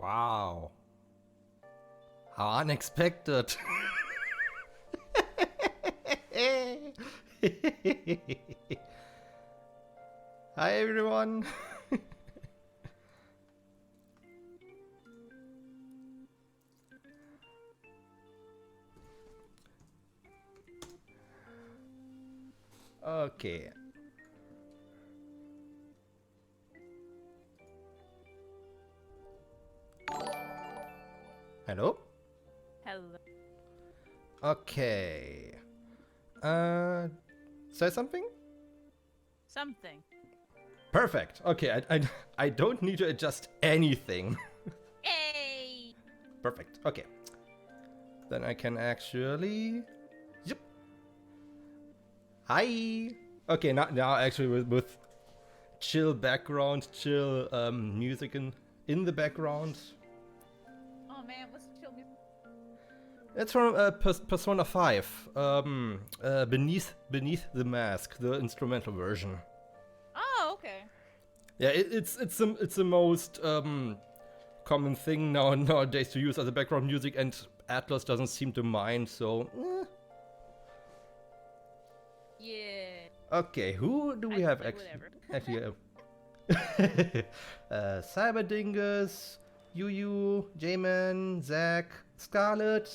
Wow. How unexpected. Hi everyone. Okay. Hello? Hello. Okay. Say something? Something. Perfect. Okay, I don't need to adjust anything. Hey! Perfect. Okay. Then I can actually... Yep. Hi! Okay, now actually with chill background, chill music in the background. Oh man, what's the chill music? It's from Persona 5. Beneath the Mask, the instrumental version. Oh, okay. Yeah, it's the most common thing nowadays to use as a background music, and Atlas doesn't seem to mind. So. Yeah. Okay, who do we have like actually? Cyberdingus, Yu, J-Man, Zack, Scarlet,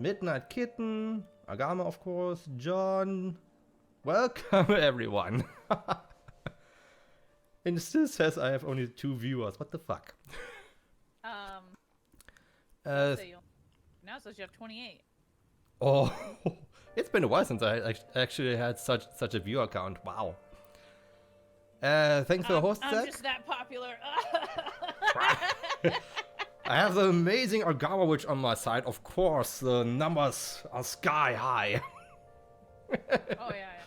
Midnight Kitten, Argama of course, John. Welcome everyone. And it still says I have only 2 viewers. What the fuck? So now it says you have 28. Oh, it's been a while since I actually had such a viewer count. Wow. Thanks for the host, Zach. I'm just that popular. I have the amazing ArgamaWitch on my side. Of course, the numbers are sky high. Oh yeah.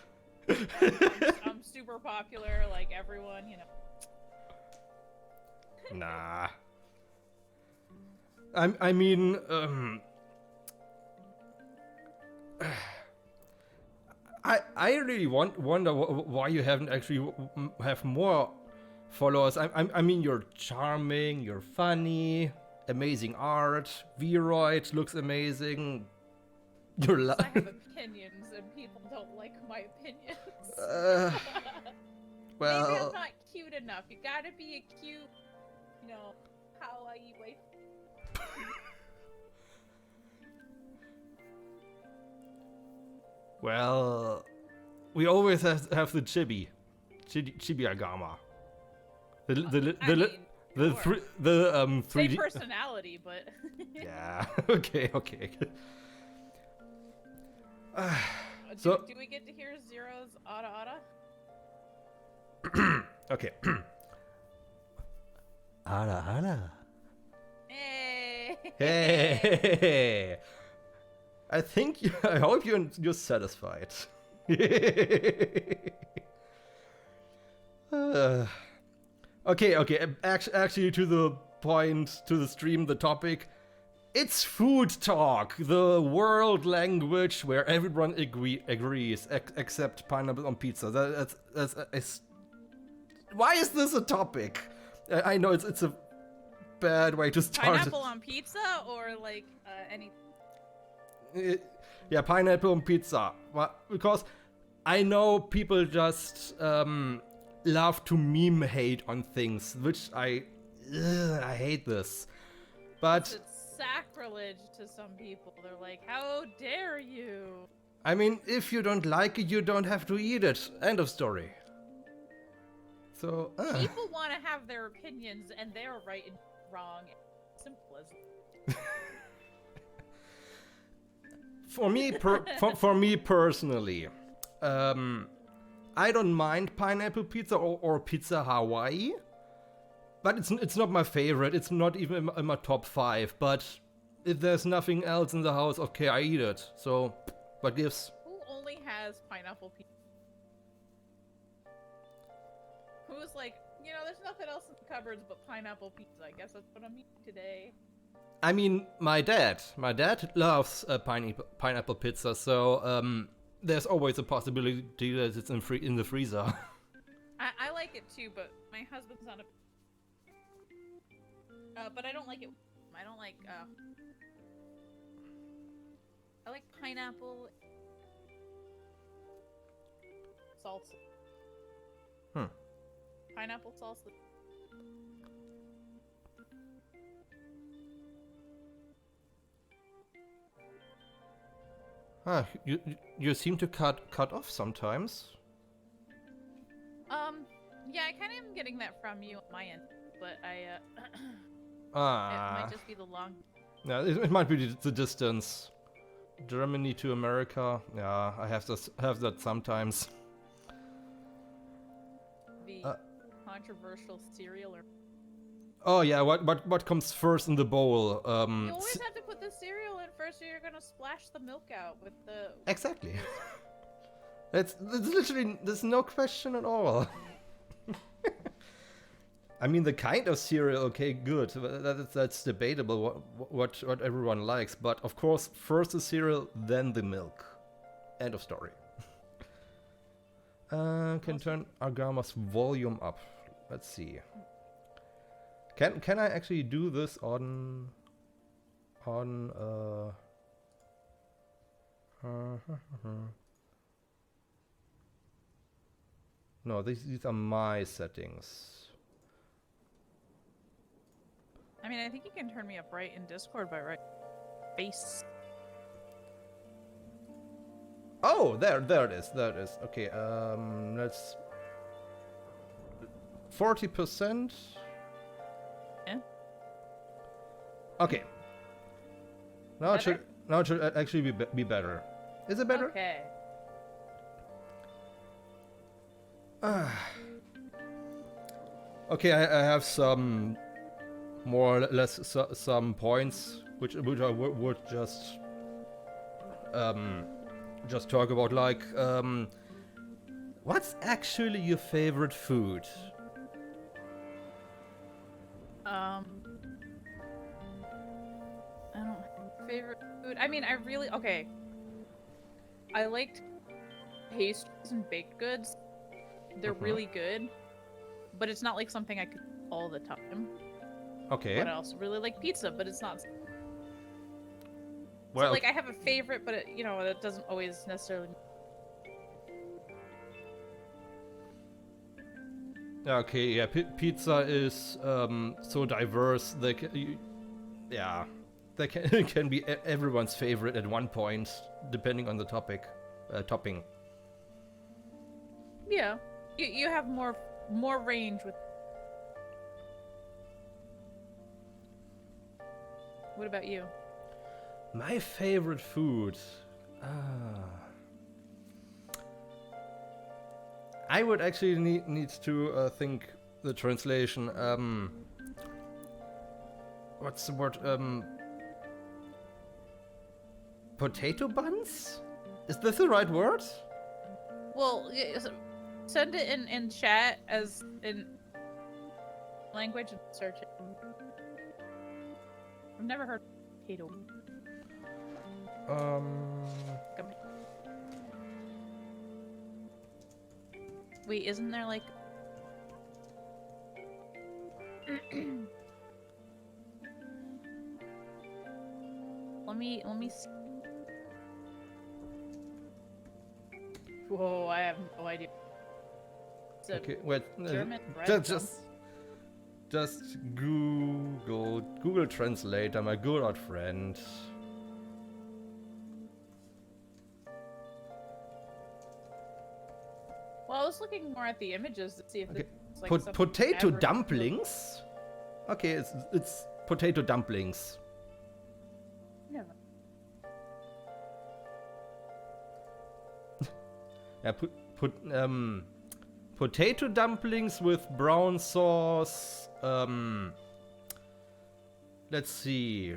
I'm super popular, like everyone, you know. Nah. I mean, I really wonder why you haven't actually have more followers. I mean, you're charming, you're funny, amazing art. Vroid looks amazing. You're I have opinions, and people don't like my opinions. Well, maybe I'm not cute enough. You gotta be a cute, you know, kawaii wife. well, we always have the chibi Argama. The 3D Same personality, but yeah. Okay. So do we get to hear Zero's Ada? okay. Ada. Hey. Hey. I hope you're satisfied. Okay. Actually, to the point, to the stream, the topic. It's food talk, the world language where everyone agrees, except pineapple on pizza. That's why is this a topic? I know it's a bad way to start. Pineapple on pizza or like any. Yeah, pineapple on pizza. Well, because I know people just love to meme hate on things, which I hate this. But it's sacrilege to some people. They're like, how dare you? I mean, if you don't like it, you don't have to eat it. End of story. So people want to have their opinions, and they're right and wrong. Simple as. For me personally, I don't mind pineapple pizza or pizza Hawaii, but it's not my favorite. It's not even in my top 5. But if there's nothing else in the house, okay, I eat it. So, what gives? Who only has pineapple pizza? Who's like, you know, there's nothing else in the cupboards but pineapple pizza. I guess that's what I'm eating today. I mean, my dad loves pineapple pizza, so there's always a possibility that it's in the freezer. I like it too, but my husband's not a. But I don't like it. I don't like. I like pineapple. Salsa. Pineapple salsa. You seem to cut off sometimes. Yeah, I kind of am getting that from you on my end, but it might just be the long. Yeah, it might be the distance. Germany to America. Yeah, I have that sometimes. The controversial cereal or. Oh yeah, what comes first in the bowl? You always have to put the cereal in first, or you're gonna splash the milk out with the. Exactly. That's literally, there's no question at all. I mean, the kind of cereal, okay, good. That's debatable. What everyone likes, but of course, first the cereal, then the milk. End of story. Can turn Argama's volume up. Let's see. Can I actually do this on No, these are my settings. I mean, I think you can turn me up right in Discord by right base. Oh, there it is. Okay, let's 40%. Yeah. Okay. Now it should actually be better. Is it better? Okay. Okay, I have some more or less some points which I would just talk about, like what's actually your favorite food? I don't have favorite food. I mean, okay. I liked pastries and baked goods. They're really good, but it's not like something I could eat all the time. Okay. But I also really like pizza, but it's not. Well, so, like, I have a favorite, but it, that doesn't always necessarily. Okay, yeah, pizza is so diverse. They can can be everyone's favorite at one point, depending on the topping. Yeah, you have more range with. What about you? My favorite food. I would actually need to think the translation. What's the word? Potato buns? Is this the right word? Well, send it in chat as in language and search it. I've never heard of potato. Wait, isn't there like? Let me see. Whoa, I have no idea. Okay, wait. German Just Google Translator, my good old friend. Well, I was looking more at the images to see if Okay. it's like Potato dumplings? Okay, it's potato dumplings. Never. Yeah, potato dumplings with brown sauce. Let's see.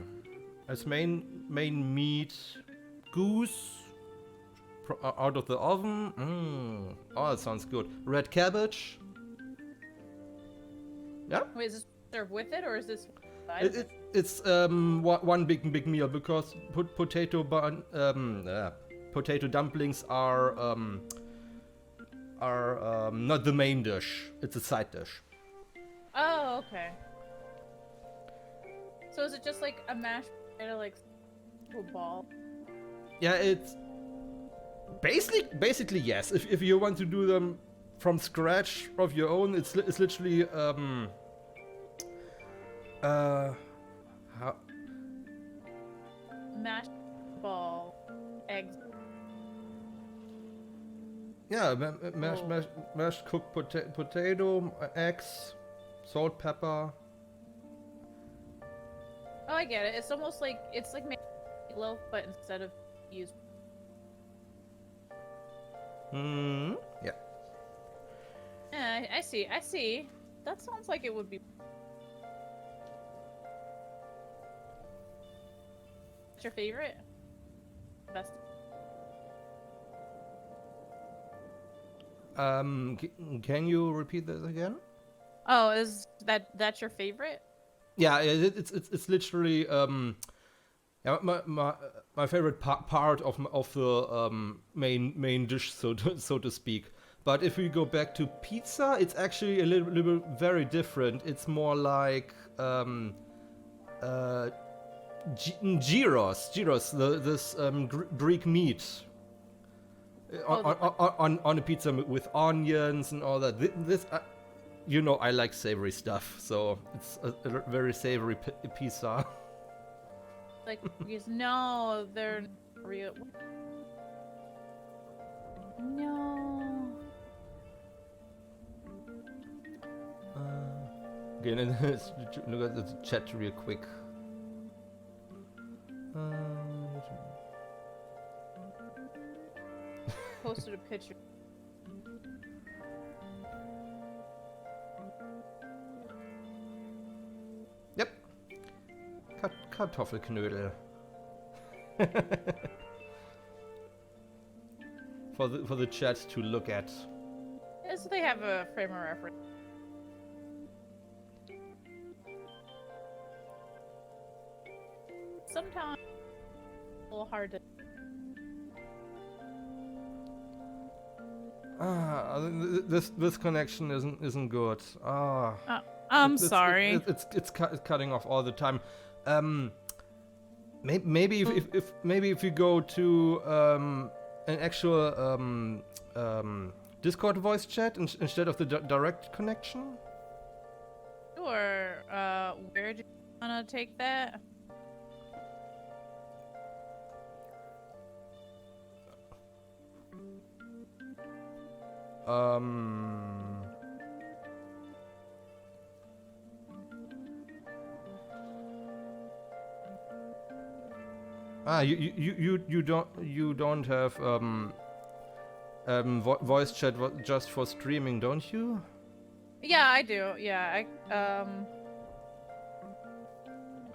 As main meat, goose out of the oven. Oh, that sounds good. Red cabbage. Yeah. Wait, is this served with it or is this? It's one big meal, because potato dumplings are not the main dish. It's a side dish. Oh, okay. So is it just like a mashed potato, like to a ball? Yeah, it's basically yes. If you want to do them from scratch of your own, it's literally how Mashed ball, eggs. yeah, mashed cooked potato, eggs, salt, pepper. Oh, I get it. It's almost like meatloaf, but instead of use. Yeah. Yeah, I see. I see. That sounds like it would be. What's your favorite? Best. Can you repeat this again? Oh, is that's your favorite? Yeah, it's literally yeah, my favorite part of the main dish, so to speak. But if we go back to pizza, it's actually a little very different. It's more like gyros, this Greek meat on a pizza with onions and all that. This you know, I like savory stuff, so it's a very savory pizza. Like, because no, they're real. No. Okay, let's look at the chat real quick. Posted a picture. Yep. Kartoffelknödel. for the chat to look at. Yeah, so they have a frame of reference. Sometimes a little hard to. This connection isn't good. I'm sorry. It's cutting off all the time. Maybe if you go to an actual Discord voice chat instead of the direct connection. Sure. Where do you wanna take that? You don't have voice chat just for streaming, don't you? Yeah, I do. Yeah,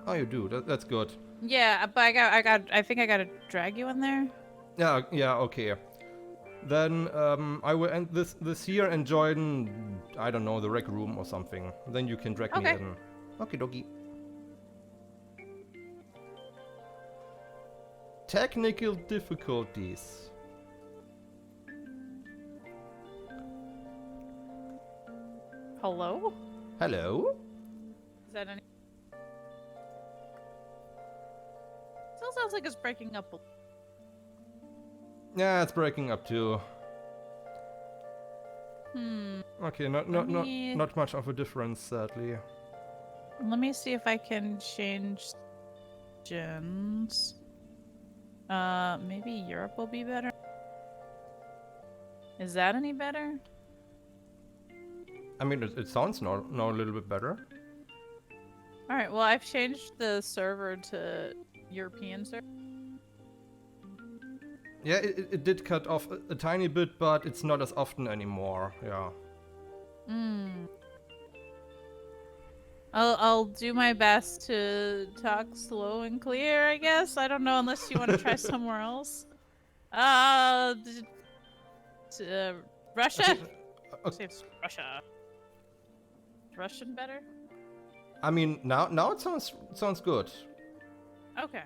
Oh, you do. That's good. Yeah, but I think I gotta drag you in there. Yeah. Okay. Then I will end this here and join, I don't know, the rec room or something. Then you can drag me in. Okie dokie. Technical difficulties. Hello? Hello? Is that any? Still sounds like it's breaking up. Yeah, it's breaking up too. Okay, not much of a difference, sadly. Let me see if I can change gens. Maybe Europe will be better. Is that any better? I mean, it sounds now a little bit better. Alright, well, I've changed the server to European server. Yeah, it did cut off a tiny bit, but it's not as often anymore. Yeah. I'll do my best to talk slow and clear, I guess. I don't know, unless you want to try somewhere else. Russia? Okay. Russia. Russian better? I mean, now it sounds good. Okay.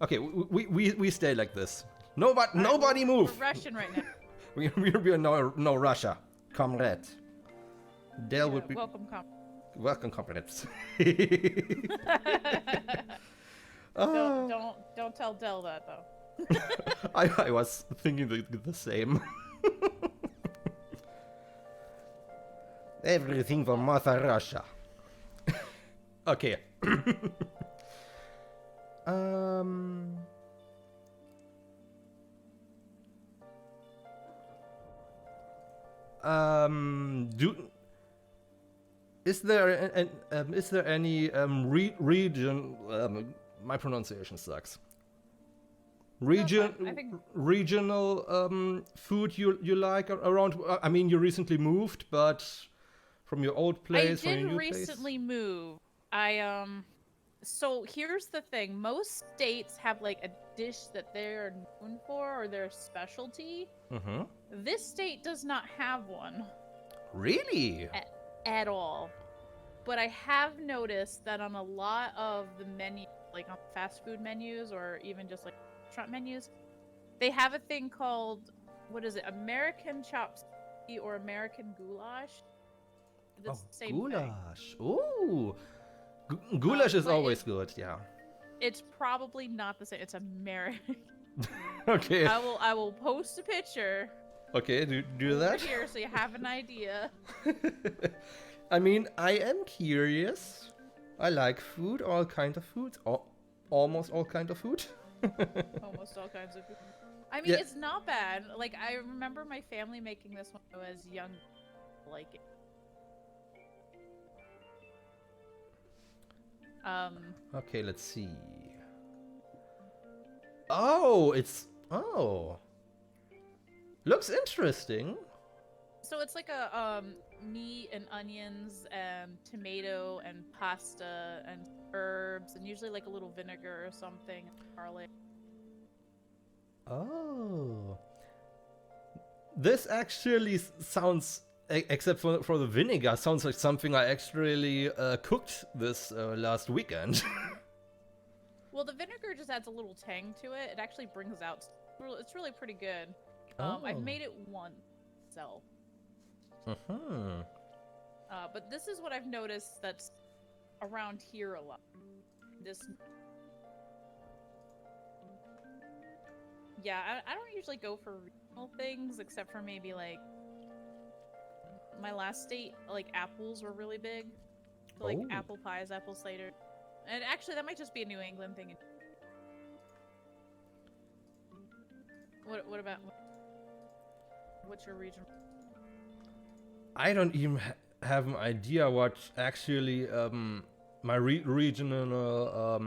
Okay, we stay like this. Nobody move. We're Russian right now. We're no Russia, comrade. Dale would be. Welcome, Welcome, compliments. Don't tell Del that though. I was thinking the same. Everything from Mother Russia. Okay. Is there any region? My pronunciation sucks. I think Regional food you like around? I mean, you recently moved, but from your old place, I from your did new recently place? move. So here's the thing. Most states have like a dish that they're known for or their specialty. Mm-hmm. This state does not have one Really? at all. But I have noticed that on a lot of the menu, like on fast food menus or even just like restaurant menus, they have a thing called, what is it, American chopstick or American goulash. That's the same thing. Goulash. Ooh. Goulash is but always good, yeah. It's probably not the same. It's American. Okay. I will post a picture Okay, do over that. here so you have an idea. I mean, I am curious. I like food, all kind of food, almost all kind of food. Almost all kinds of food. I mean, Yeah. it's not bad. Like, I remember my family making this when I was young. Like it. Okay, let's see. Oh, looks interesting. So it's like a meat and onions and tomato and pasta and herbs and usually like a little vinegar or something, garlic. Oh, this actually sounds, except for the vinegar, sounds like something I actually cooked this last weekend. Well, the vinegar just adds a little tang to it. It actually brings out. It's really pretty good. I've made it once myself. But this is what I've noticed that's around here a lot. Yeah, I don't usually go for regional things except for maybe like my last state, like apples were really big. So like apple pies, apple cider. And actually that might just be a New England thing. What about what's your region? I don't even have an idea what actually my regional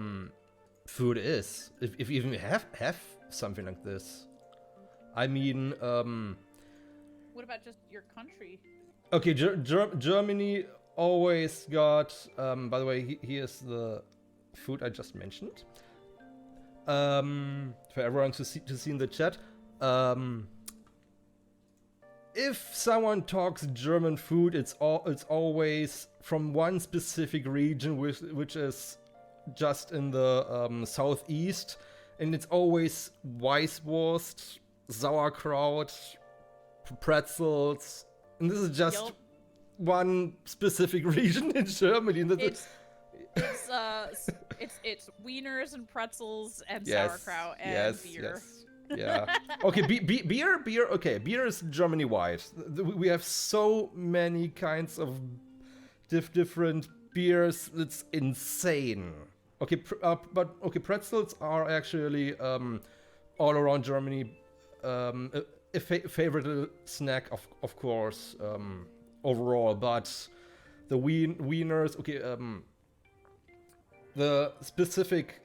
food is. If you even have something like this. I mean, What about just your country? okay, Germany always got. By the way, here's the food I just mentioned. For everyone to see in the chat. If someone talks German food, it's always from one specific region, which is just in the southeast, and it's always Weißwurst, sauerkraut, pretzels, and this is just one specific region in Germany. It's wieners and pretzels and sauerkraut and beer. Yes. Yeah. Okay, beer. Okay, beer is Germany-wide. We have so many kinds of different beers. It's insane. Okay, but okay, pretzels are actually all around Germany. A favorite snack, of course, overall. But the wieners. Okay, the specific.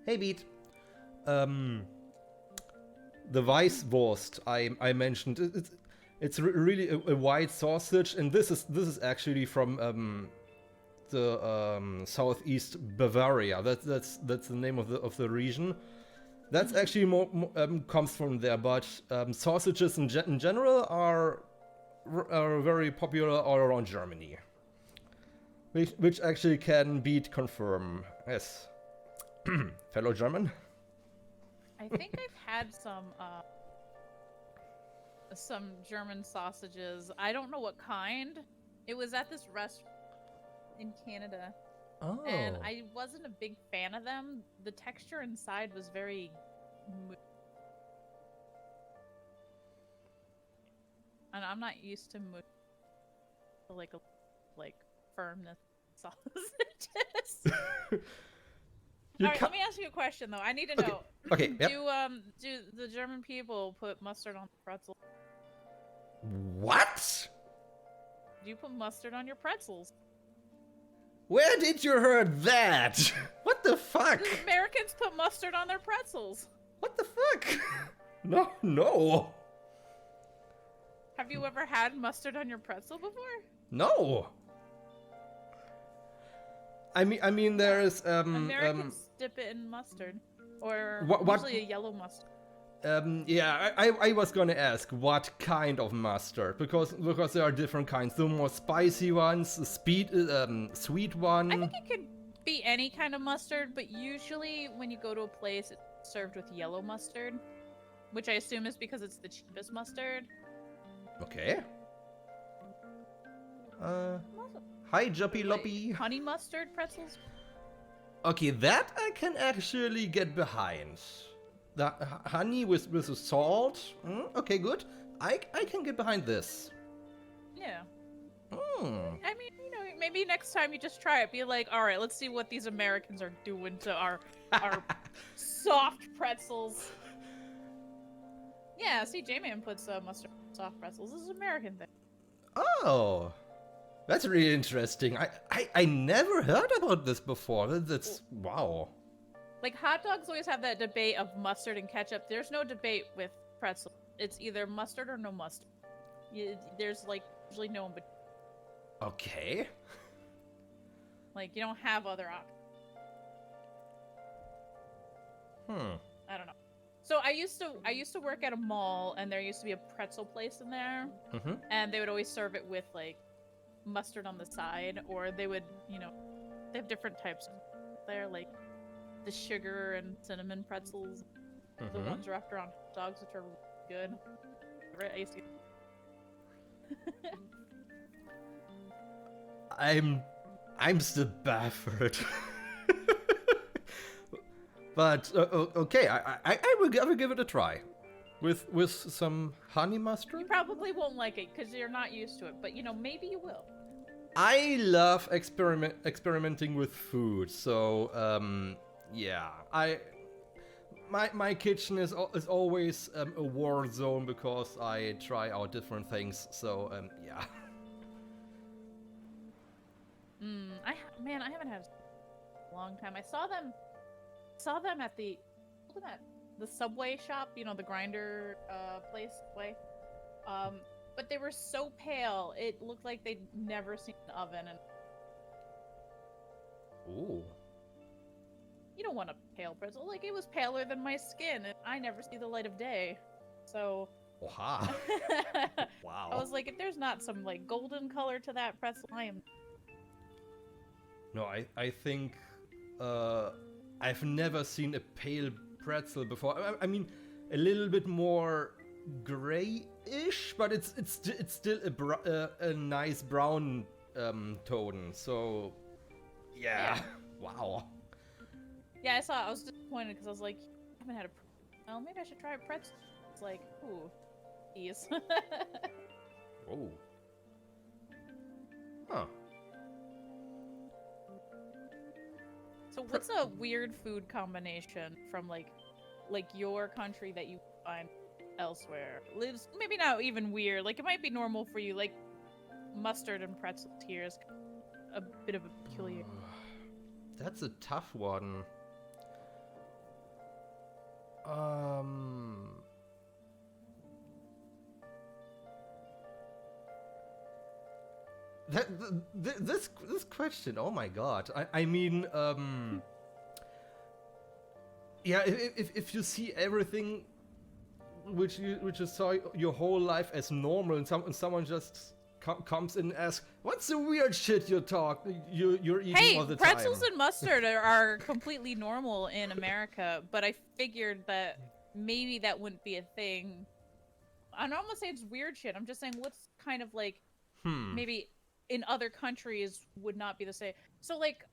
Hey Beat. The Weißwurst I mentioned. It's really a white sausage, and this is actually from the southeast Bavaria. That's the name of the region. That's actually more comes from there. But sausages in general are very popular all around Germany, which actually can Beat confirm. Yes. Fellow German? I think I've had some some German sausages. I don't know what kind. It was at this restaurant in Canada. Oh. And I wasn't a big fan of them. The texture inside was very... And I'm not used to like firmness sausages. Alright, let me ask you a question though. I need to know. Okay. Yep. Do the German people put mustard on the pretzel? What? Do you put mustard on your pretzels? Where did you heard that? What the fuck? The Americans put mustard on their pretzels. What the fuck? No. Have you ever had mustard on your pretzel before? No. I mean, there's Americans dip it in mustard, or usually a yellow mustard. Yeah, I was gonna ask what kind of mustard, because there are different kinds. The more spicy ones, the sweet one. I think it could be any kind of mustard, but usually when you go to a place, it's served with yellow mustard, which I assume is because it's the cheapest mustard. Okay. Hi, Juppy Loppy. Honey mustard pretzels? Okay, that I can actually get behind. The honey with the salt. Okay, good. I can get behind this. Yeah. I mean, you know, maybe next time you just try it. Be like, all right, let's see what these Americans are doing to our soft pretzels. Yeah, see, J-Man puts mustard on soft pretzels. This is an American thing. Oh. That's really interesting. I never heard about this before. That's wow. Like, hot dogs always have that debate of mustard and ketchup. There's no debate with pretzel. It's either mustard or no mustard. There's, like, usually no in between. Okay. Like, you don't have other options. I don't know. So I used to work at a mall, and there used to be a pretzel place in there. And they would always serve it with, like, mustard on the side, or they would, you know, they have different types there, like the sugar and cinnamon pretzels, the ones wrapped around hot dogs, which are really good. I used to I'm still baffled. But okay, I will give it a try with some honey mustard. You probably won't like it because you're not used to it, but you know, maybe you will. I love experimenting with food, so yeah. My kitchen is always a war zone because I try out different things. So yeah. I haven't had a long time. I saw them at the Subway shop, you know, the grinder place way. But they were so pale, it looked like they'd never seen an oven. And ooh. You don't want a pale pretzel. Like, it was paler than my skin, and I never see the light of day. So... Wow. Wow. I was like, if there's not some, like, golden color to that pretzel, I am... No, I think... I've never seen a pale pretzel before. I mean, a little bit more grayish, but it's still a nice brown tone. So, yeah. Wow. Yeah, I was disappointed because I was like, I haven't had a pretzel. Well, maybe I should try a pretzel. It's like, ooh, these. Oh. Huh. So what's a weird food combination from like your country that you find elsewhere? Lives maybe not even weird. Like, it might be normal for you. Like, mustard and pretzels here is a bit of a peculiar. That's a tough one. This question, oh my god. I mean, yeah, if you see everything which you saw your whole life as normal, and someone just comes in and asks, "What's the weird shit you're eating all the time?" Hey, pretzels and mustard are completely normal in America, but I figured that maybe that wouldn't be a thing I'm not gonna say it's weird shit. I'm just saying what's kind of like Hmm. maybe in other countries would not be the same. So like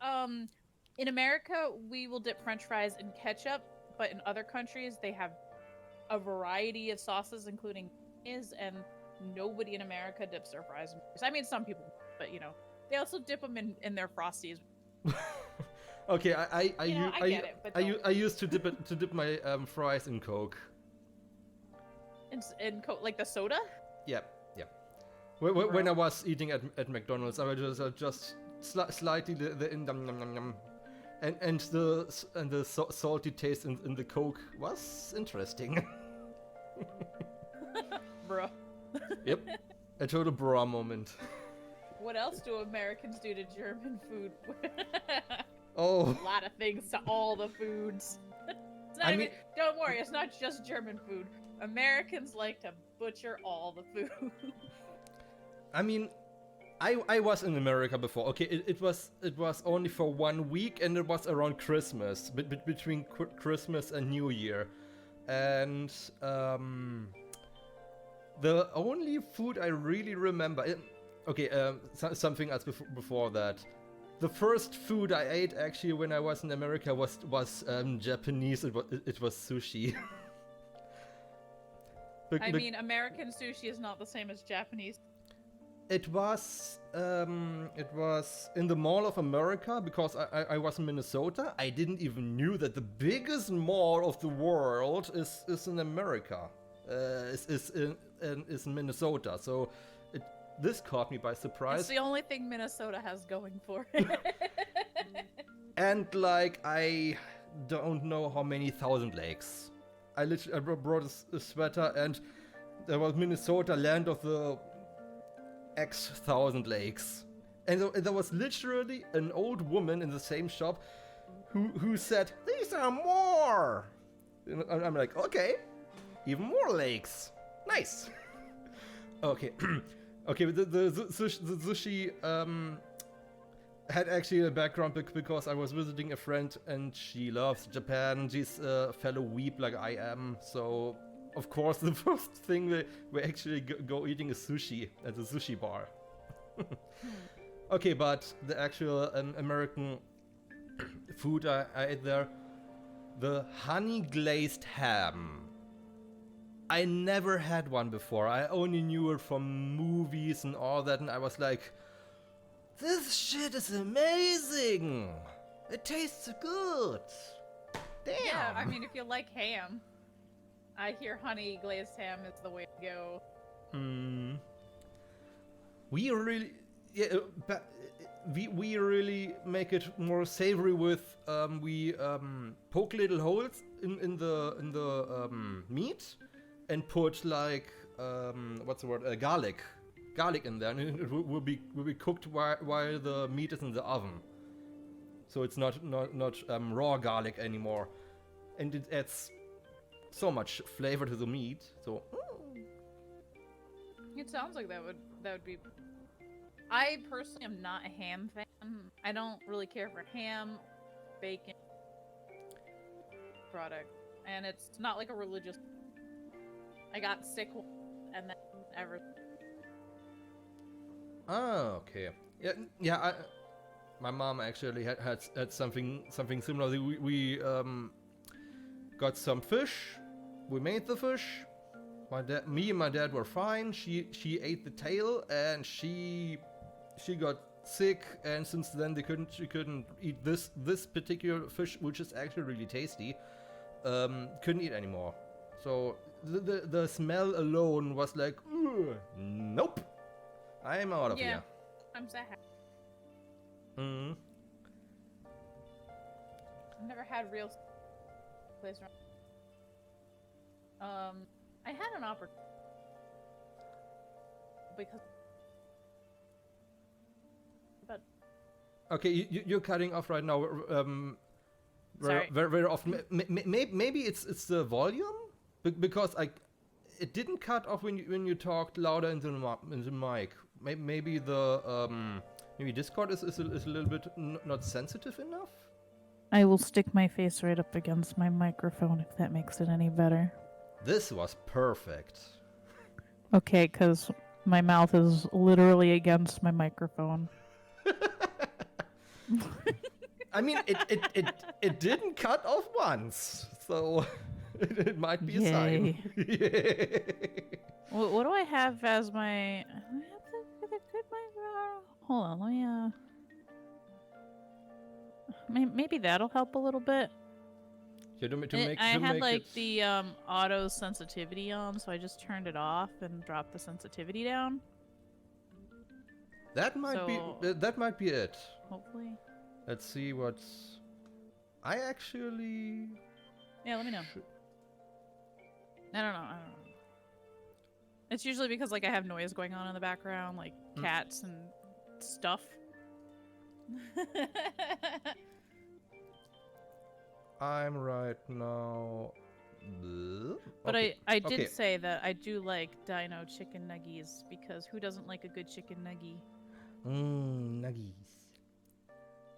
in America we will dip French fries in ketchup, but in other countries they have a variety of sauces, including mayonnaise, and nobody in America dips their fries in mayonnaise. I mean, some people, but they also dip them in their frosties. Okay, I get it, but I used to dip my fries in Coke. Like the soda. Yep. When I was eating at McDonald's, I was just slightly and the salty taste in the Coke was interesting. Bro. Yep, a total bra moment. What else do Americans do to German food? Oh, a lot of things to all the foods. Don't worry, it's not just German food. Americans like to butcher all the food. I mean, I was in America before. Okay, it was only for 1 week, and it was around Christmas, between Christmas and New Year, and the only food I really remember. Something else before that. The first food I ate actually when I was in America was Japanese. It was sushi. I mean, American sushi is not the same as Japanese. It was in the Mall of America because I was in Minnesota. I didn't even knew that the biggest mall of the world is in America. Is in Minnesota. So this caught me by surprise. It's the only thing Minnesota has going for it. And like I don't know how many thousand lakes. I brought a sweater, and there was Minnesota, land of the X thousand lakes, and there was literally an old woman in the same shop who said, "These are more." And I'm like, okay, even more lakes, nice. Okay, okay, but the sushi had actually a background because I was visiting a friend and she loves Japan. She's a fellow weeb like I am, so of course the first thing we actually go eating is sushi at the sushi bar. Okay, but the actual American food I ate there, the honey glazed ham. I never had one before. I only knew it from movies and all that, and I was like, this shit is amazing! It tastes good! Damn! Yeah, I mean, if you like ham, I hear honey glazed ham is the way to go. We really make it more savory with we poke little holes in the meat and put like what's the word, garlic in there, and it will be cooked while the meat is in the oven. So it's not raw garlic anymore, and it adds so much flavor to the meat. So it sounds like that would be. I personally am not a ham fan. I don't really care for ham, bacon product, and it's not like a religious. I got sick and then ever. Oh, okay. Yeah. My mom actually had something similar. We got some fish. We made the fish. Me and my dad were fine. She ate the tail, and she got sick. And since then, she couldn't eat this particular fish, which is actually really tasty. Couldn't eat anymore. So the smell alone was like, nope. I'm out of here. I'm so happy. Mm-hmm. I've never had real place around. I had an opportunity because. But. Okay, you're cutting off right now. Sorry. Very often. Maybe it's the volume, because it didn't cut off when you talked louder into the mic. Maybe the maybe Discord is a little bit not sensitive enough. I will stick my face right up against my microphone if that makes it any better. This was perfect. Okay, because my mouth is literally against my microphone. I mean, it didn't cut off once, so it might be a sign. What do I have as my? Hold on, let me. Maybe that'll help a little bit. I had like the auto sensitivity on, so I just turned it off and dropped the sensitivity down. That might be it. Hopefully. Let's see what's. I actually. Yeah, let me know. I don't know. It's usually because like I have noise going on in the background, like cats and stuff. I'm right now. But okay. I did say that I do like dino chicken nuggies because who doesn't like a good chicken nuggie? Nuggies.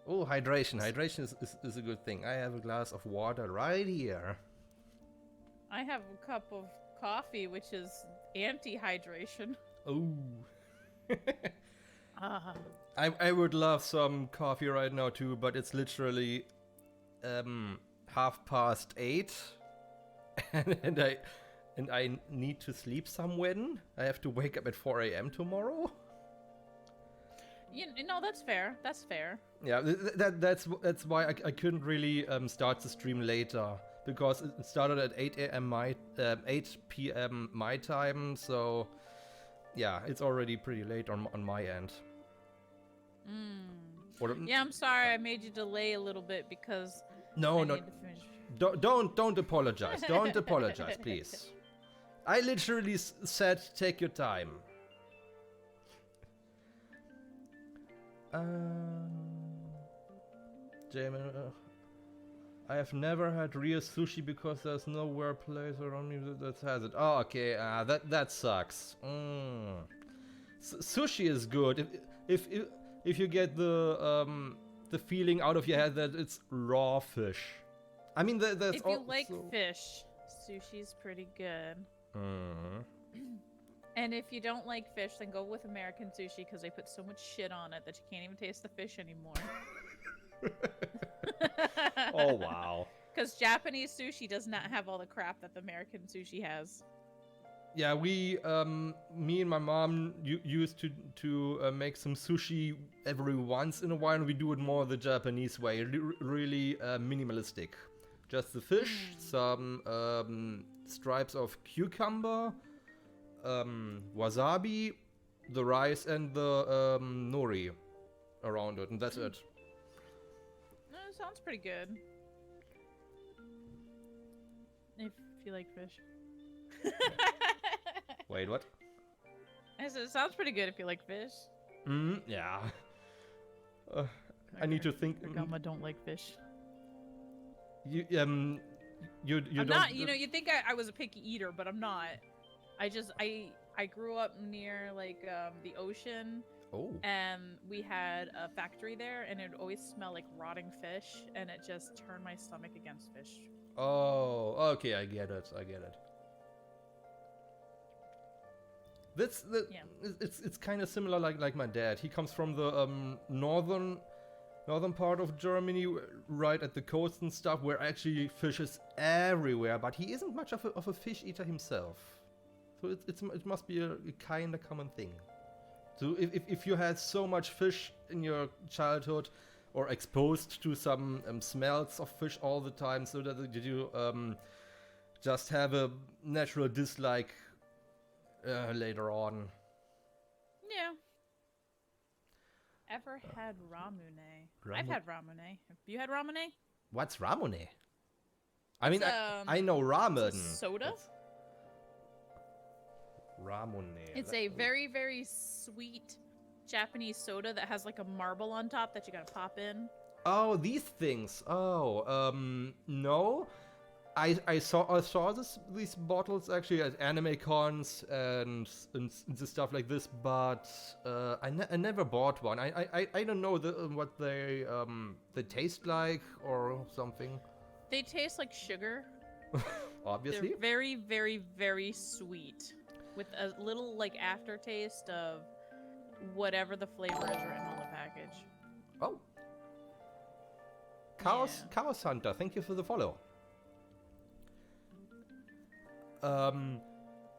Oh, hydration. Hydration is a good thing. I have a glass of water right here. I have a cup of coffee, which is anti-hydration. Oh. I would love some coffee right now too, but it's literally 8:30, and I need to sleep somewhen. I have to wake up at 4 a.m. tomorrow. You know, that's fair. That's fair. Yeah, that's why I couldn't really start the stream later, because it started at 8 a.m. 8 p.m. my time, so yeah, it's already pretty late on my end. Yeah, I'm sorry I made you delay a little bit because no, need to finish. Don't apologize. Don't apologize, please. I literally said take your time. Jamie, I have never had real sushi because there's nowhere place around me that has it. Oh, okay. That sucks. Sushi is good if you get the feeling out of your head that it's raw fish. I mean, there's if you like fish, sushi's pretty good. And if you don't like fish, then go with American sushi because they put so much shit on it that you can't even taste the fish anymore. Oh, wow. Because Japanese sushi does not have all the crap that the American sushi has. Yeah, me and my mom used to make some sushi every once in a while, and we do it more the Japanese way, really minimalistic. Just the fish, some stripes of cucumber, wasabi, the rice, and the nori around it, and that's it. Sounds pretty good. If you like fish. Wait, what? I said it sounds pretty good if you like fish. Yeah. I need to think. Argama don't like fish. You I'm don't. not. You know, you think I was a picky eater, but I'm not. I grew up near like the ocean. Oh. And we had a factory there, and it would always smell like rotting fish, and it just turned my stomach against fish. Oh, okay, I get it. It's kind of similar like my dad. He comes from the northern part of Germany, right at the coast and stuff, where actually fish is everywhere. But he isn't much of a fish eater himself, so it must be a kind of common thing. So if you had so much fish in your childhood, or exposed to some smells of fish all the time, so that did you just have a natural dislike later on? Yeah. Ever had ramune? I've had ramune. Have you had ramune? What's ramune? I mean, I know ramen. Soda? Ramune. It's a very, very sweet Japanese soda that has like a marble on top that you gotta pop in. Oh, these things. Oh, no. I saw these bottles actually at anime cons and the stuff like this, but I never bought one. I don't know what they taste like or something. They taste like sugar. Obviously. They're very, very, very sweet. with a little like aftertaste of whatever the flavor is written on the package. Oh. Chaos Hunter, thank you for the follow.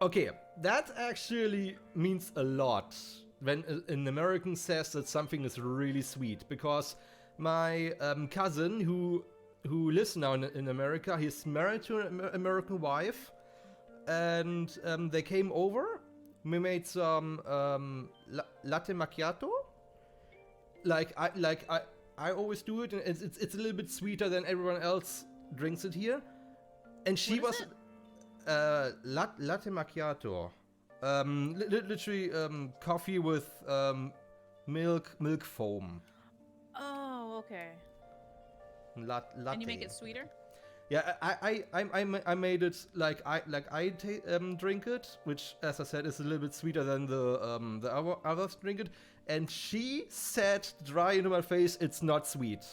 Okay, that actually means a lot when an American says that something is really sweet, because my cousin who lives now in America, he's married to an American wife, and they came over. We made some latte macchiato. I always do it, and it's a little bit sweeter than everyone else drinks it here. And she was latte macchiato, literally coffee with milk foam. Oh, okay. Latte. And you make it sweeter? Yeah, I made it like I drink it, which, as I said, is a little bit sweeter than the others drink it. And she said, dry into my face, it's not sweet.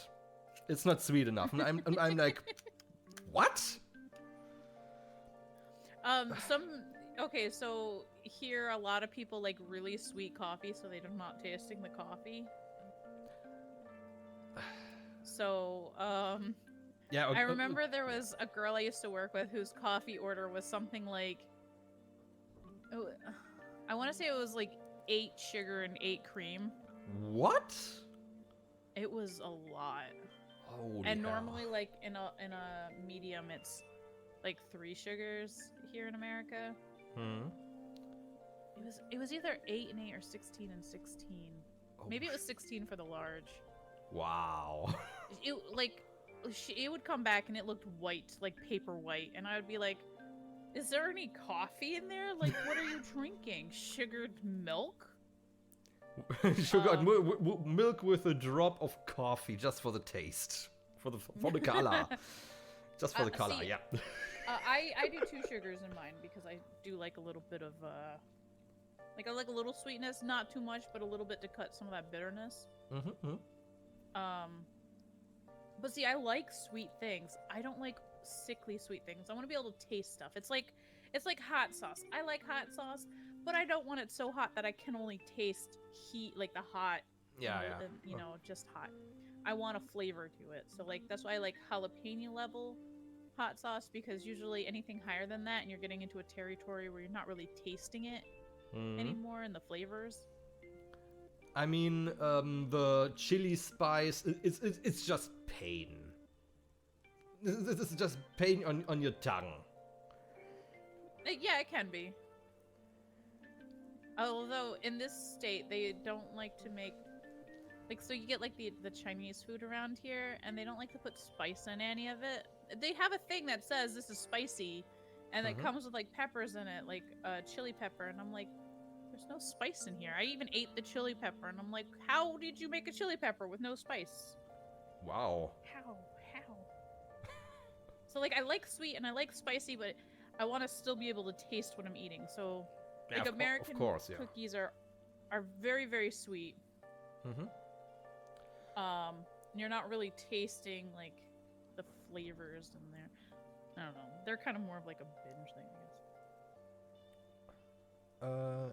It's not sweet enough. And I'm like, what? Okay, so here a lot of people like really sweet coffee, so they're not tasting the coffee. So, yeah, okay. I remember there was a girl I used to work with whose coffee order was something like, I want to say it was like 8 sugar and 8 cream. What? It was a lot. Holy and hell. Normally, like in a medium, it's like 3 sugars here in America. Hmm. It was either 8 and 8 or 16 and 16. Oh. Maybe it was 16 for the large. Wow. It would come back and it looked white, like paper white, and I would be like, "Is there any coffee in there? Like, what are you drinking? Sugared milk?" Sugar milk with a drop of coffee, just for the taste, for the color, just for the color. See, yeah. I do 2 sugars in mine because I do like a little bit of I like a little sweetness, not too much, but a little bit to cut some of that bitterness. Mm-hmm. But see, I like sweet things. I don't like sickly sweet things. I want to be able to taste stuff. It's like hot sauce. I like hot sauce, but I don't want it so hot that I can only taste heat, like the hot. Yeah. Just hot. I want a flavor to it. So like that's why I like jalapeno level hot sauce, because usually anything higher than that, and you're getting into a territory where you're not really tasting it anymore in the flavors. I mean, the chili spice, it's just pain. This is just pain on your tongue. Yeah, it can be. Although, in this state, they don't like to make... Like, so you get, like, the Chinese food around here, and they don't like to put spice in any of it. They have a thing that says this is spicy, and it comes with, like, peppers in it, like chili pepper, and I'm like... There's no spice in here. I even ate the chili pepper, and I'm like, how did you make a chili pepper with no spice? Wow. How? So, like, I like sweet and I like spicy, but I want to still be able to taste what I'm eating. So, like, American cookies are very, very sweet. Mm-hmm. And you're not really tasting, like, the flavors in there. I don't know. They're kind of more of, like, a binge thing, I guess.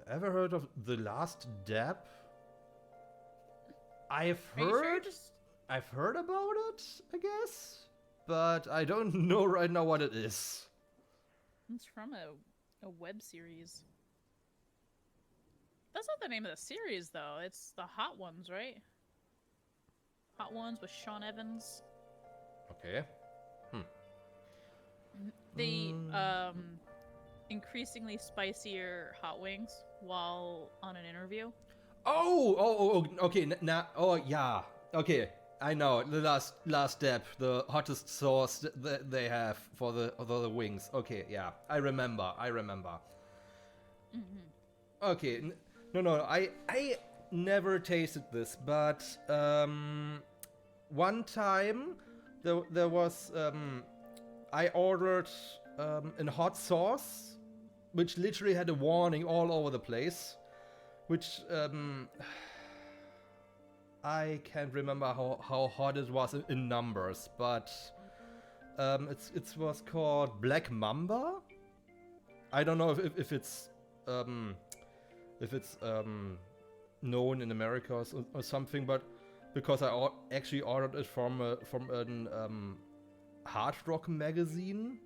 Ever heard of The Last Dab? I've heard about it, I guess, but I don't know right now what it is. It's from a web series. That's not the name of the series, though. It's the Hot Ones, right? Hot Ones with Sean Evans. Okay. They increasingly spicier hot wings while on an interview. Oh, okay. Yeah. Okay, I know. The last step, the hottest sauce that they have for the wings. Okay, yeah, I remember. Mm-hmm. Okay, no, I never tasted this, but one time there was I ordered a hot sauce, which literally had a warning all over the place, which I can't remember how hot it was in numbers, but it was called Black Mamba. I don't know if it's known in America or something, but because I actually ordered it from an hard rock magazine.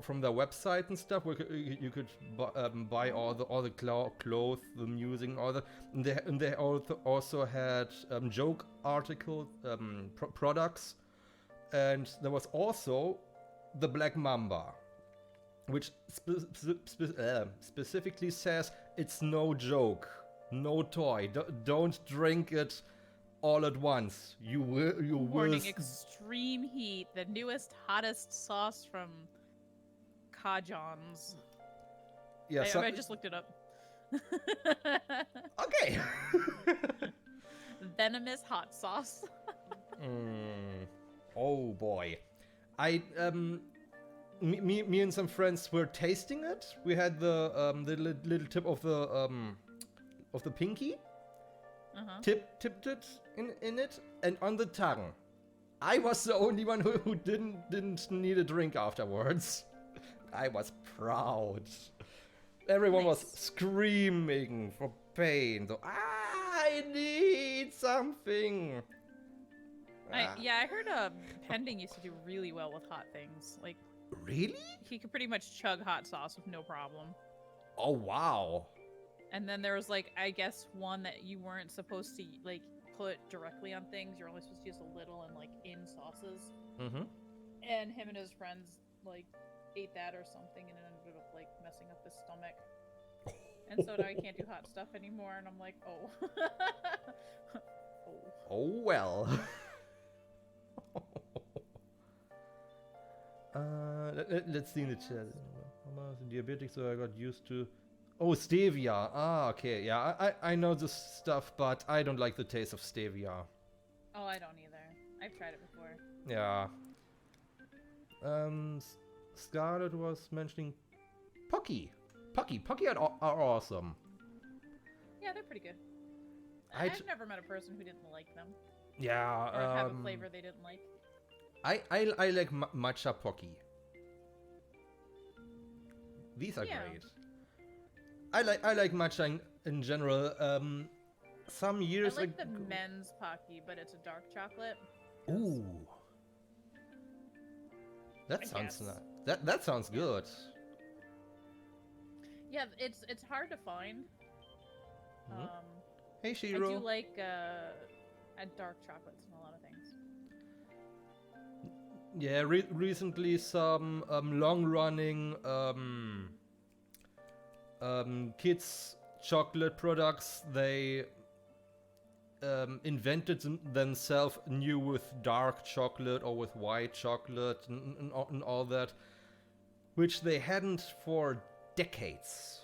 From their website and stuff, where you could buy all the clothes, the music, and all that. And they also had joke article products, and there was also the Black Mamba, which specifically says it's no joke, no toy. Don't drink it all at once. You will. Warning: extreme heat. The newest, hottest sauce from Kajon's. Yeah, I just looked it up. Okay. Venomous hot sauce. Oh boy, me and some friends were tasting it. We had the little tip of the pinky. Tipped it in it, and on the tongue. I was the only one who didn't need a drink afterwards. I was proud. Everyone was screaming for pain. So, I need something. I heard Pending used to do really well with hot things. Like, really? He could pretty much chug hot sauce with no problem. Oh wow. And then there was like, I guess one that you weren't supposed to like put directly on things. You're only supposed to use a little and like in sauces. Mm-hmm. And him and his friends like ate that or something, and it ended up like messing up his stomach. And so now he can't do hot stuff anymore, and I'm like, oh. Oh well. Let's see in the chat. I'm diabetic, so I got used to. Oh, stevia. Ah, okay. Yeah, I know this stuff, but I don't like the taste of stevia. Oh, I don't either. I've tried it before. Yeah. Scarlett was mentioning Pocky are awesome. Yeah, they're pretty good. I've never met a person who didn't like them. Yeah. Or have a flavor they didn't like. I like matcha Pocky. These are great. I like matcha in general. Some years I like the men's Pocky, but it's a dark chocolate. Ooh. That sounds good. Yeah, it's hard to find. Mm-hmm. Hey Shiro. I do like dark chocolates in a lot of things. Yeah, recently some long-running kids chocolate products, they invented themselves new with dark chocolate or with white chocolate and all that, which they hadn't for decades.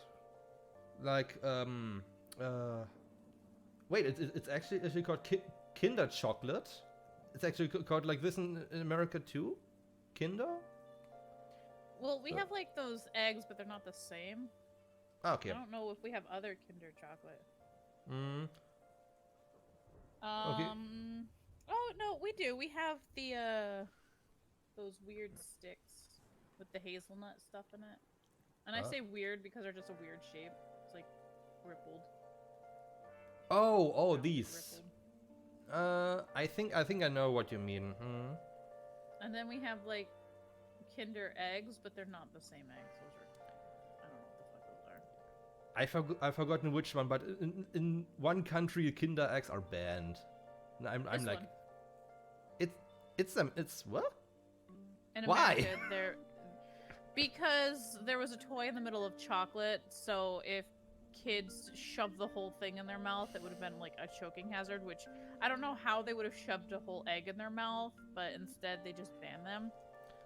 Like wait, it's actually called Kinder chocolate. It's actually called like this in America too? Kinder? Well, we have like those eggs, but they're not the same. Okay. I don't know if we have other Kinder chocolate. Okay. Oh no, we do. We have the those weird sticks with the hazelnut stuff in it. And I say weird because they're just a weird shape. It's like rippled. Oh, these. Rippled. I think I know what you mean. And then we have like Kinder eggs, but they're not the same eggs. Those are, I don't know what the fuck those are. I've forgotten which one, but in one country Kinder eggs are banned. And I'm like, it's what? In Why? America, because there was a toy in the middle of chocolate, so if kids shoved the whole thing in their mouth, it would have been like a choking hazard, which I don't know how they would have shoved a whole egg in their mouth, but instead they just banned them.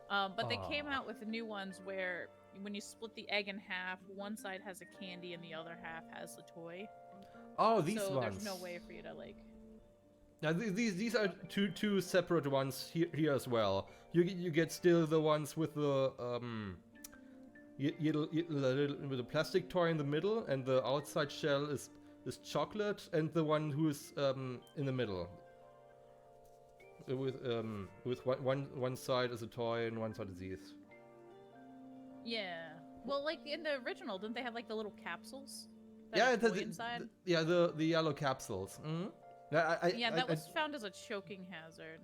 But they came out with new ones where when you split the egg in half, one side has a candy and the other half has the toy. Oh, these so ones. There's no way for you to like. Now these are two separate ones here as well. You get still the ones with the with a plastic toy in the middle, and the outside shell is chocolate, and the one who's in the middle with one side is a toy and one side is these. Yeah, Well, like in the original, didn't they have like the little capsules? Yeah, the yellow capsules. Mm-hmm. That was found as a choking hazard.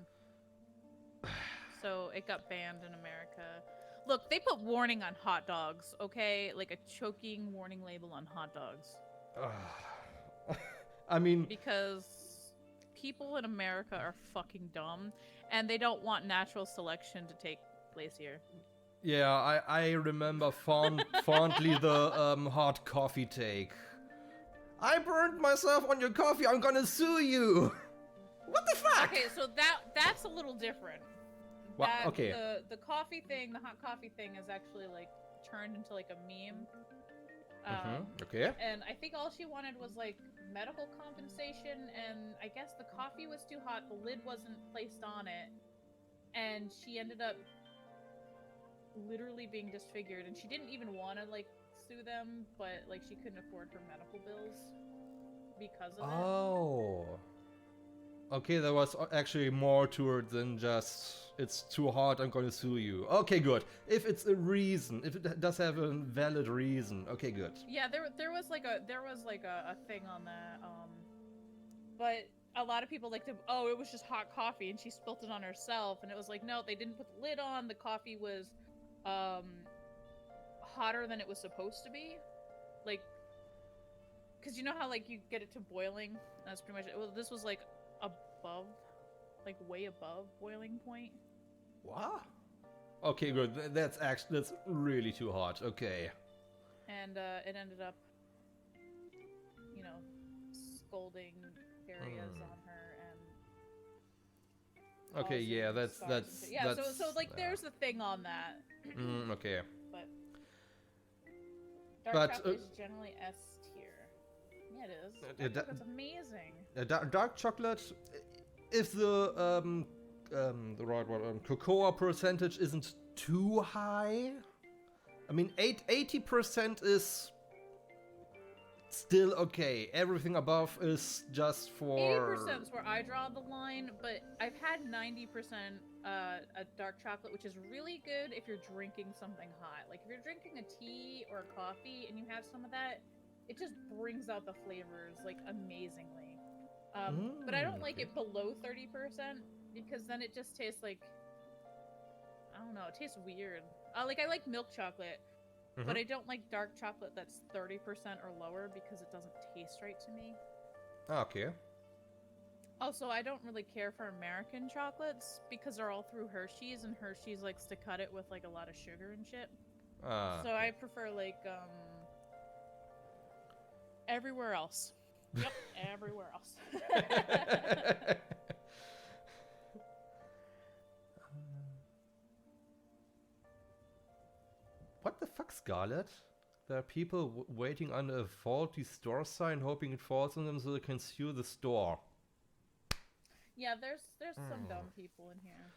So it got banned in America. Look, they put warning on hot dogs, okay? Like a choking warning label on hot dogs. I mean... Because people in America are fucking dumb, and they don't want natural selection to take place here. Yeah, I remember fondly the hot coffee take. I burned myself on your coffee, I'm gonna sue you! What the fuck? Okay, so that's a little different. Well, okay. The coffee thing, the hot coffee thing is actually like turned into like a meme. Okay. And I think all she wanted was like medical compensation, and I guess the coffee was too hot, the lid wasn't placed on it, and she ended up literally being disfigured, and she didn't even want to like sue them, but like she couldn't afford her medical bills because of it. Oh. Okay, there was actually more to it than just, it's too hot, I'm gonna sue you. Okay, good. If it's a reason, if it does have a valid reason, okay, good. Yeah, there was like a thing on that, but a lot of people like to, oh, it was just hot coffee and she spilt it on herself, and it was like, no, they didn't put the lid on, the coffee was, hotter than it was supposed to be. Like, cause you know how like you get it to boiling? That's pretty much it. Well, this was like above, like way above boiling point. What? Okay, good. That's really too hot. Okay. And it ended up, you know, scalding areas on her and. Okay, yeah, that's yeah. So like, there's the thing on that. Okay. But dark chocolate is generally S tier. Yeah, it is. It's amazing. Dark chocolate, if the right word, cocoa percentage isn't too high. I mean, 80% is still okay. Everything above is just for... 80% is where I draw the line, but I've had 90% a dark chocolate, which is really good if you're drinking something hot. Like if you're drinking a tea or a coffee and you have some of that, it just brings out the flavors like amazingly. But I don't like it below 30% because then it just tastes like, I don't know, it tastes weird. Like I like milk chocolate, but I don't like dark chocolate that's 30% or lower because it doesn't taste right to me. Okay. Also, I don't really care for American chocolates because they're all through Hershey's, and Hershey's likes to cut it with like a lot of sugar and shit. So I prefer like everywhere else. Yep, everywhere else. What the fuck, Scarlet? There are people waiting under a faulty store sign, hoping it falls on them so they can sue the store. Yeah, there's some dumb people in here.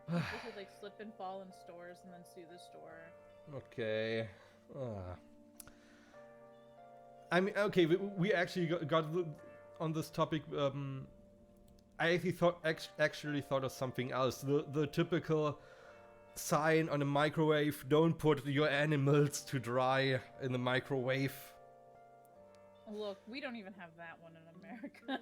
People who like slip and fall in stores and then sue the store. Okay. I mean, okay, we actually got on this topic. I actually thought of something else. The typical sign on a microwave: "Don't put your animals to dry in the microwave." Look, we don't even have that one in America.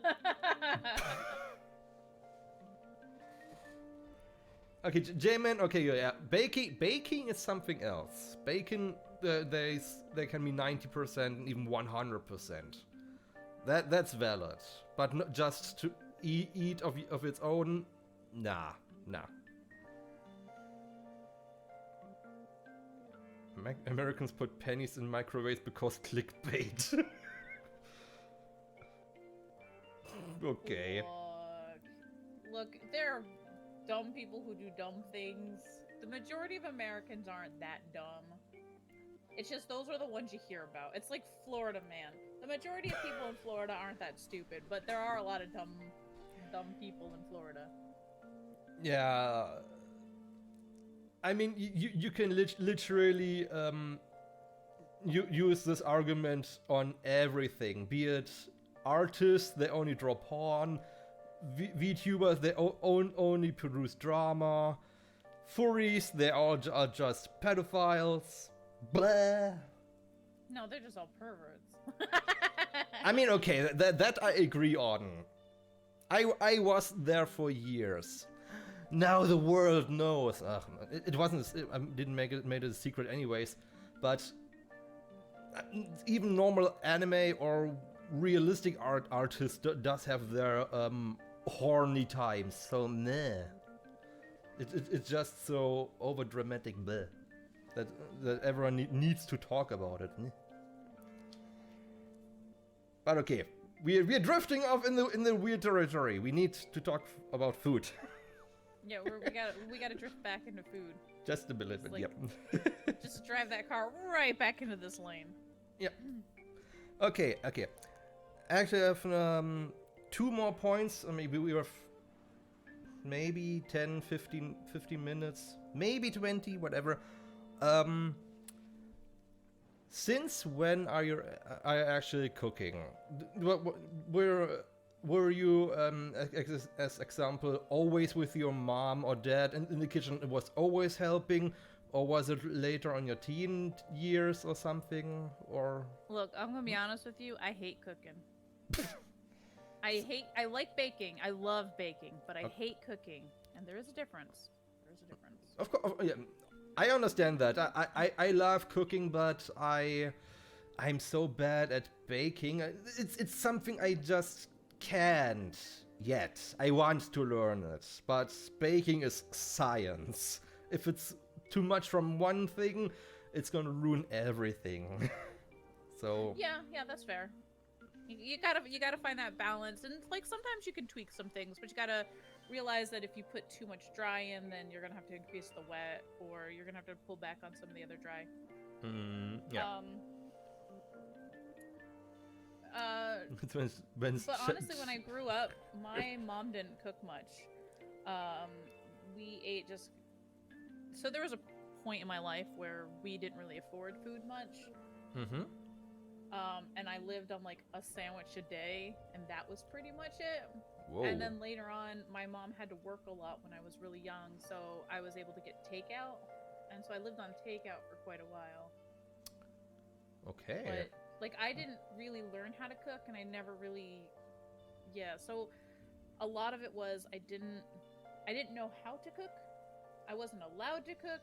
Okay, J-Man, okay, yeah. Baking is something else. Bacon, they can be 90% and even 100%. That's valid. But not just to eat of its own, nah. Americans put pennies in microwaves because clickbait. Okay. Look, there are dumb people who do dumb things. The majority of Americans aren't that dumb. It's just those are the ones you hear about. It's like Florida, man. The majority of people in Florida aren't that stupid, but there are a lot of dumb people in Florida. Yeah. I mean, you can literally use this argument on everything, be it artists, they only draw porn, VTubers, they only produce drama, furries, they are just pedophiles. Blah. No, they're just all perverts. I mean, okay, that I agree on. I was there for years. Now the world knows. It wasn't. I didn't made it a secret anyways. But even normal anime or realistic artists does have their horny times. So meh. It's just so over dramatic that everyone needs to talk about it. But okay, we're drifting off in the weird territory. We need to talk about food. Yeah, we gotta drift back into food. Just a little bit, yep. Just drive that car right back into this lane. Yep. Okay. Actually, I have 2 more points. Maybe we have maybe 10, 15 minutes, maybe 20, whatever. Since when are you actually cooking? Were you, as example, always with your mom or dad in the kitchen? It was always helping, or was it later on your teen years or something? Or look, I'm gonna be honest with you. I hate cooking. I like baking. I love baking, but I hate cooking, and there is a difference. Of course, yeah. I understand that. I love cooking, but I'm so bad at baking. It's something I just can't yet. I want to learn it, but baking is science. If it's too much from one thing, it's gonna ruin everything. So yeah, that's fair. You gotta find that balance, and like sometimes you can tweak some things, but you gotta realize that if you put too much dry in, then you're gonna have to increase the wet, or you're gonna have to pull back on some of the other dry. Yeah. But honestly, when I grew up, my mom didn't cook much. We ate just. So there was a point in my life where we didn't really afford food much. Mm-hmm. And I lived on like a sandwich a day, and that was pretty much it. Whoa. And then later on, my mom had to work a lot when I was really young, so I was able to get takeout, and so I lived on takeout for quite a while. Okay. But like I didn't really learn how to cook, and I never really, so a lot of it was I didn't know how to cook. I wasn't allowed to cook,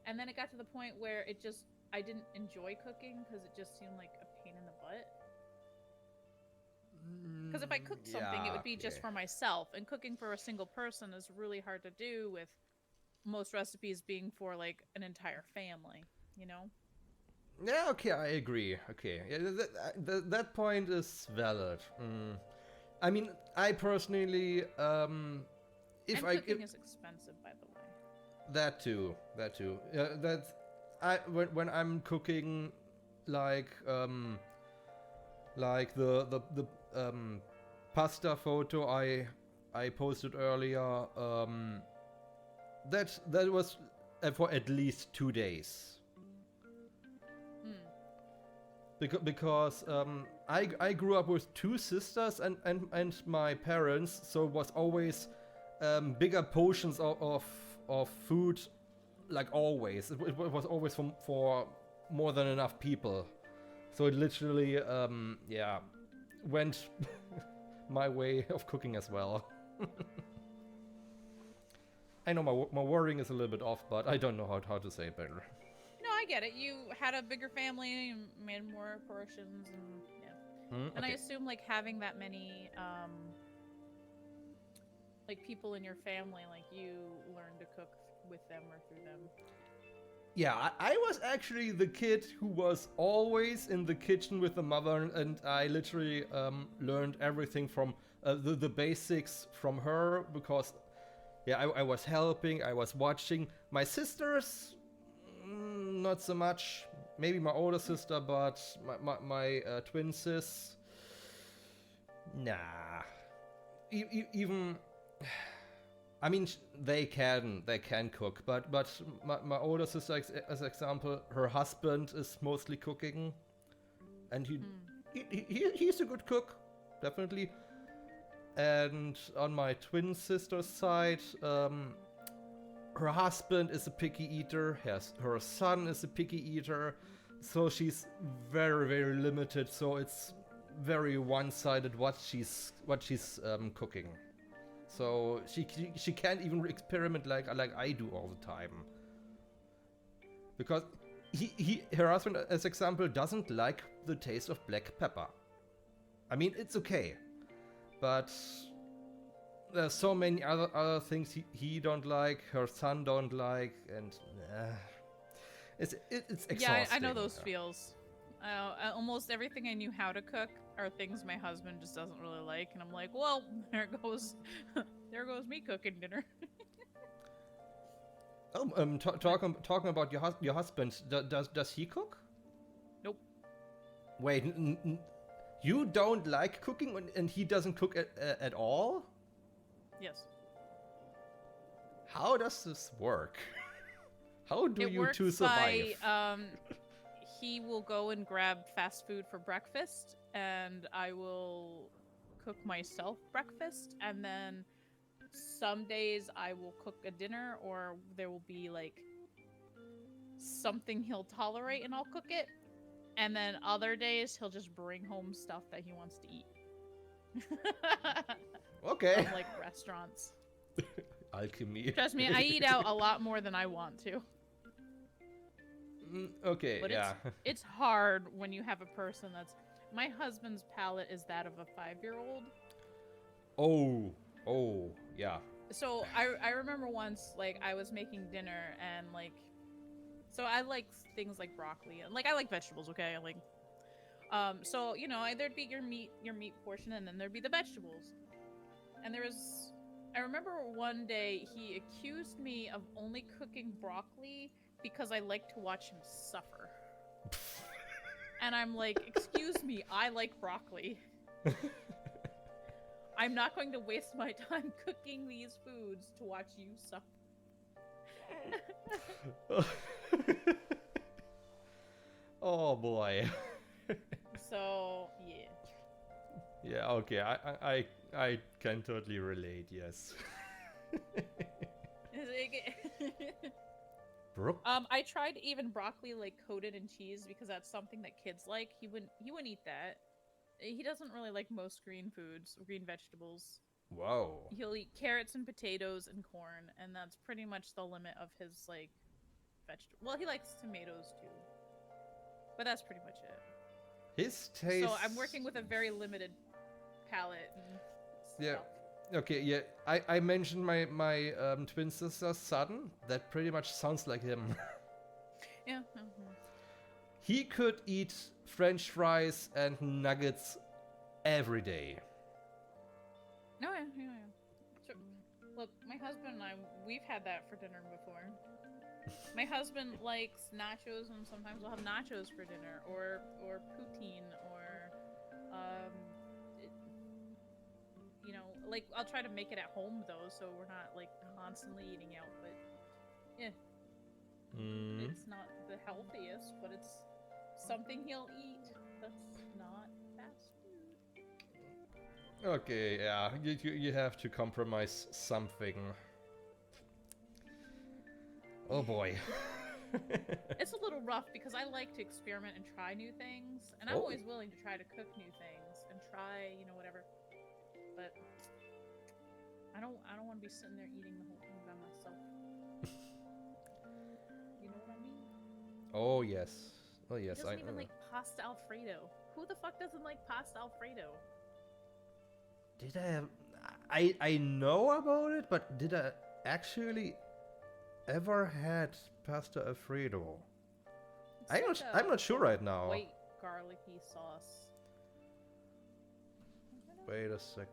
and then it got to the point where I didn't enjoy cooking because it just seemed like a pain in the butt. Because if I cooked something, it would be just for myself, and cooking for a single person is really hard to do, with most recipes being for like an entire family, you know? Yeah, okay, I agree. Okay, yeah, that point is valid. I mean, I personally, cooking is expensive, by the way. That too. When I'm cooking, like the pasta photo I posted earlier, that was for at least 2 days. Because I grew up with 2 sisters and my parents, so it was always bigger portions of food, like always. It was always for more than enough people. So it literally, went my way of cooking as well. I know my wording is a little bit off, but I don't know how to say it better. No, I get it. You had a bigger family and made more portions, and and I assume like having that many like people in your family, like you learn to cook with them or through them. Yeah, I was actually the kid who was always in the kitchen with the mother, and I literally learned everything from the basics from her, because I was helping, I was watching. My sisters, not so much. Maybe my older sister, but my twin sis, nah. Even, I mean, they can cook, but my older sister, as example, her husband is mostly cooking, and he's a good cook, definitely. And on my twin sister's side, her husband is a picky eater, her son is a picky eater, so she's very, very limited, so it's very one-sided what she's cooking. So she can't even experiment like I do all the time. Because her husband, as example, doesn't like the taste of black pepper. I mean, it's okay, but there's so many other things he don't like, her son don't like, and it's exhausting. Yeah, I know those feels. Almost everything I knew how to cook are things my husband just doesn't really like, and I'm like, well, there goes me cooking dinner. Talking about your husband, does he cook? Nope. Wait, you don't like cooking and he doesn't cook at all? Yes. How does this work? How do you two survive? He will go and grab fast food for breakfast, and I will cook myself breakfast, and then some days I will cook a dinner, or there will be like something he'll tolerate and I'll cook it, and then other days he'll just bring home stuff that he wants to eat. Okay. From, like, restaurants. Alchemy. Trust me, I eat out a lot more than I want to. Okay, but yeah. It's hard when you have a person that's... My husband's palate is that of a 5-year-old. Oh, yeah. So I remember once, like, I was making dinner and, like... So I like things like broccoli. And, like, I like vegetables, okay? Like... So, you know, there'd be your meat portion, and then there'd be the vegetables. And there was... I remember one day he accused me of only cooking broccoli because I like to watch him suffer. And I'm like, excuse me, I like broccoli. I'm not going to waste my time cooking these foods to watch you suffer. Oh boy. So, yeah. Yeah, okay, I can totally relate, yes. I tried even broccoli like coated in cheese because that's something that kids like. He wouldn't eat that. He doesn't really like most green vegetables. Wow. He'll eat carrots and potatoes and corn, and that's pretty much the limit of his like vegetable. Well, he likes tomatoes too, but that's pretty much it. His taste. So I'm working with a very limited palate. And yeah. stuff. Okay. Yeah. I mentioned my twin sister's son. That pretty much sounds like him. Yeah. He could eat French fries and nuggets every day. Oh, yeah. So, look, my husband and I, we've had that for dinner before. My husband likes nachos, and sometimes we'll have nachos for dinner, or poutine, or, you know, like, I'll try to make it at home, though, so we're not, like, constantly eating out, but, yeah. It's not the healthiest, but it's something he'll eat that's not fast food. Okay, yeah, you have to compromise something. Oh boy. It's a little rough because I like to experiment and try new things, and I'm always willing to try to cook new things and try, you know, whatever. But I don't want to be sitting there eating the whole thing by myself. You know what I mean? Oh yes. Oh yes. He doesn't even like pasta Alfredo. Who the fuck doesn't like pasta Alfredo? Did I know about it, but did I actually ever had pasta Alfredo? I'm not sure right now. White garlicky sauce. Wait a second.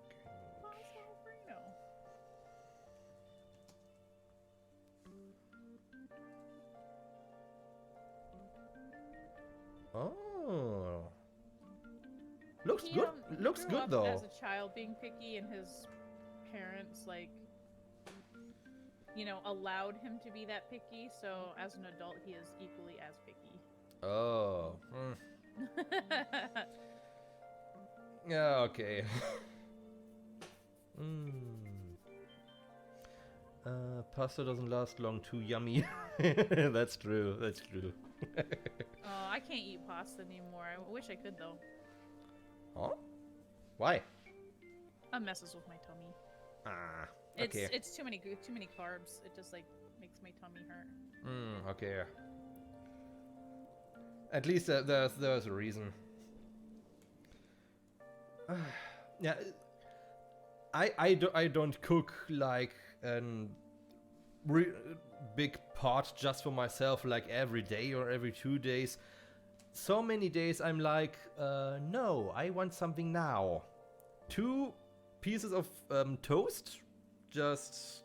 Pasta Alfredo. Oh. Looks good. Looks good though. As a child being picky, and his parents like, you know, allowed him to be that picky, so as an adult he is equally as picky. Oh. Yeah, okay. pasta doesn't last long. Too yummy. That's true. That's true. Oh, I can't eat pasta anymore. I wish I could though. Oh? Why? It messes with my tummy. Ah. Okay. It's too many carbs. It just like makes my tummy hurt. Okay. At least there's a reason. Yeah. I don't cook like an big pot just for myself like every day or every 2 days. So many days I'm like, no, I want something now. 2 pieces of toast, just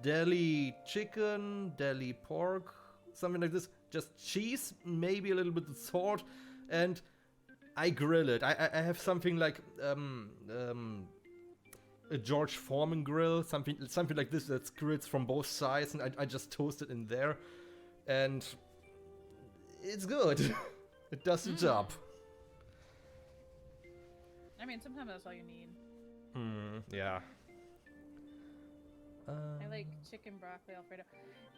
deli chicken, deli pork, something like this. Just cheese, maybe a little bit of salt, and I grill it. I have something like a George Foreman grill, something like this that grills from both sides, and I just toast it in there, and it's good. It does the job. I mean, sometimes that's all you need. Yeah. I like chicken broccoli Alfredo.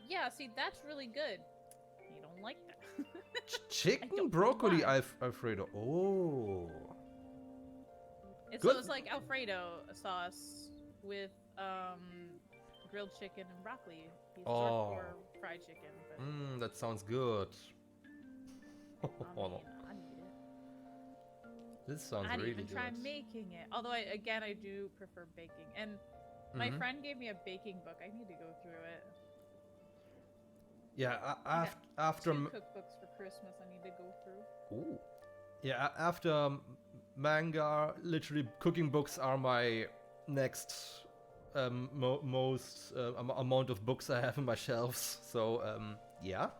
Yeah, see, that's really good. You don't like that. Chicken broccoli Alfredo. Oh. So it's like Alfredo sauce with grilled chicken and broccoli. Or fried chicken. But that sounds good. I need it. This sounds really good. I'd even try making it. Although I do prefer baking. And my friend gave me a baking book. I need to go through it. Yeah, after 2 cookbooks for Christmas I need to go through. Ooh. Yeah, after manga, literally cooking books are my next most amount of books I have in my shelves. So yeah.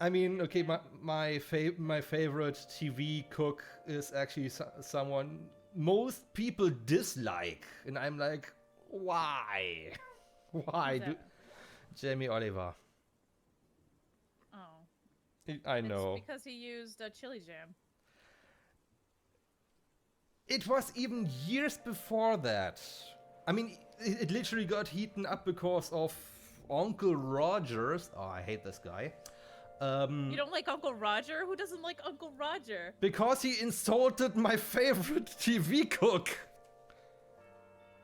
I mean, okay, my favorite TV cook is actually someone most people dislike, and I'm like, why? Why do Jamie Oliver? Oh, I know. It's because he used chili jam. It was even years before that. I mean, it literally got heated up because of Uncle Rogers. Oh, I hate this guy. You don't like Uncle Roger? Who doesn't like Uncle Roger? Because he insulted my favorite TV cook.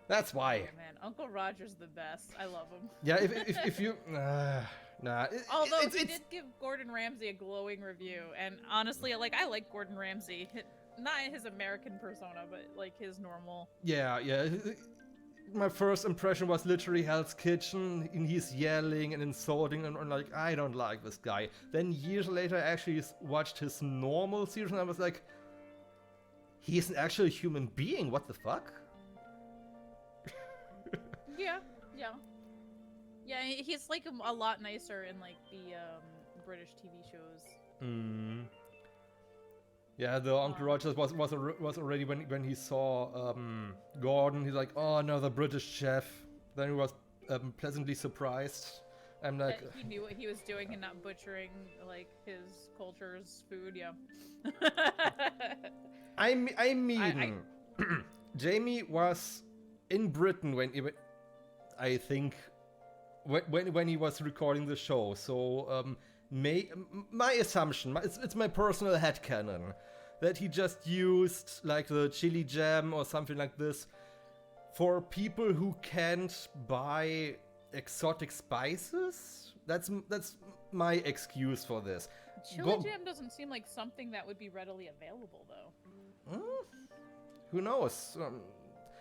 That's why. Oh, man, Uncle Roger's the best. I love him. Yeah, if you nah. Although he did give Gordon Ramsay a glowing review, and honestly, I like Gordon Ramsay. Not his American persona, but like his normal. Yeah. My first impression was literally Hell's Kitchen, and he's yelling and insulting, and like, I don't like this guy. Then years later, I actually watched his normal series, and I was like, he's an actual human being. What the fuck? Yeah, he's like a lot nicer in like the British TV shows. Yeah, the Uncle Rogers was already when he saw Gordon, he's like, oh, another British chef. Then he was pleasantly surprised. I'm like, that he knew what he was doing and not butchering like his culture's food. Yeah. I mean, Jamie was in Britain when I think when he was recording the show. So my assumption, it's my personal headcanon, that he just used like the chili jam or something like this for people who can't buy exotic spices. That's my excuse for this. Chili jam doesn't seem like something that would be readily available though. Who knows?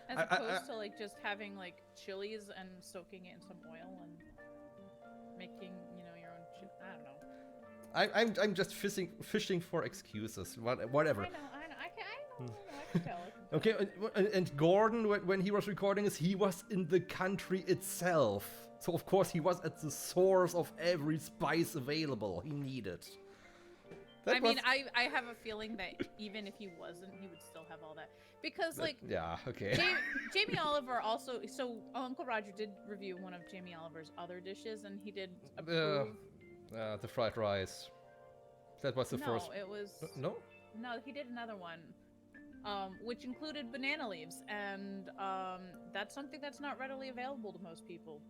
As opposed to like just having like chilies and soaking it in some oil and making, your own chili. I don't know. I'm just fishing for excuses. Whatever. I know. I can tell. Okay, and Gordon, when he was recording this, he was in the country itself. So of course he was at the source of every spice available he needed. I have a feeling that even if he wasn't, he would still have all that. Because, like... Yeah, okay. Jamie Oliver also... So, Uncle Roger did review one of Jamie Oliver's other dishes, and he did approve... the fried rice. That was the first... No, it was... No? No, he did another one. which included banana leaves, and that's something that's not readily available to most people.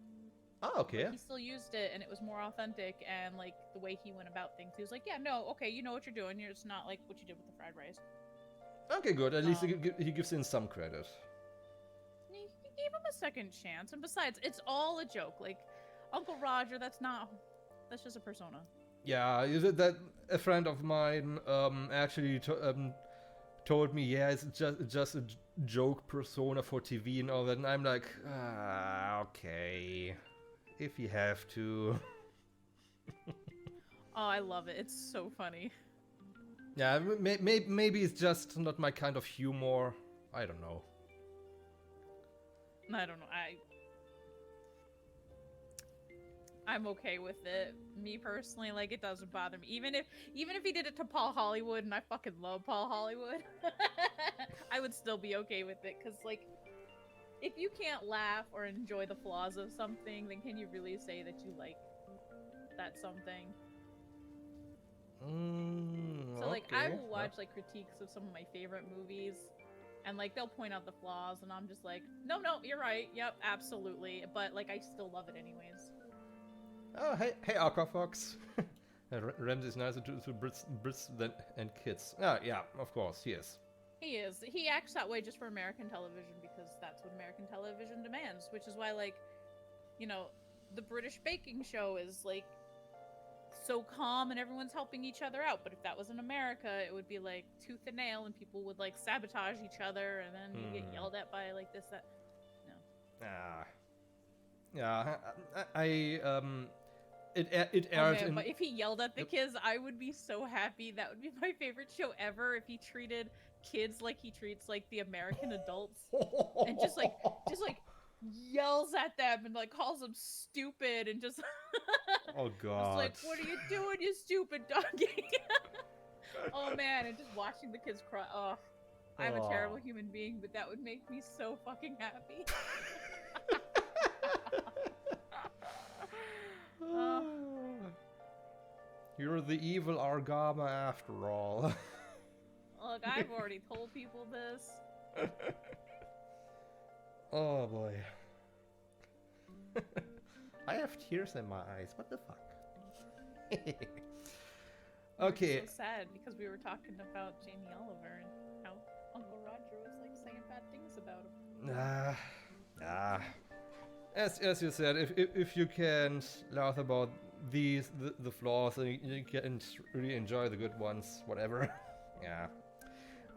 Oh, okay. But he still used it, and it was more authentic, and like the way he went about things, he was like, "Yeah, no, okay, you know what you're doing. It's not like what you did with the fried rice." Okay, good. At least he gives in some credit. He gave him a second chance, and besides, it's all a joke. Like Uncle Roger, that's just a persona. Yeah, that a friend of mine actually told me, yeah, it's just a joke persona for TV and all that, and I'm like, okay, if you have to. Oh, I love it. It's so funny. Yeah, maybe it's just not my kind of humor. I don't know. I don't know. I'm okay with it. Me personally, like, it doesn't bother me. Even if he did it to Paul Hollywood, and I fucking love Paul Hollywood, I would still be okay with it. Because, like, if you can't laugh or enjoy the flaws of something, then can you really say that you like that something? So, like, okay. I will watch, like, critiques of some of my favorite movies, and, like, they'll point out the flaws, and I'm just like, no, you're right. Yep, absolutely. But, like, I still love it anyways. Oh, hey, Aquafox. Ramsey's nicer to Brits and kids. Ah, yeah, of course, he is. He is. He acts that way just for American television because that's what American television demands, which is why, like, you know, the British baking show is, like, so calm and everyone's helping each other out. But if that was in America, it would be, like, tooth and nail and people would, like, sabotage each other and then you get yelled at by, like, this, that. No. Yeah, it aired in... But if he yelled at the kids, I would be so happy. That would be my favorite show ever if he treated kids like he treats, like, the American adults. And just like yells at them and, like, calls them stupid and just... Oh, God. Just like, what are you doing, you stupid doggy? Oh, man, and just watching the kids cry. Oh, I'm a terrible human being, but that would make me so fucking happy. You're the evil Argama after all. Look, I've already told people this. Oh boy. I have tears in my eyes. What the fuck? Okay. I'm so sad because we were talking about Jamie Oliver and how Uncle Roger was, like, saying bad things about him. As you said, if you can't laugh about the flaws and you can't really enjoy the good ones, whatever. Yeah.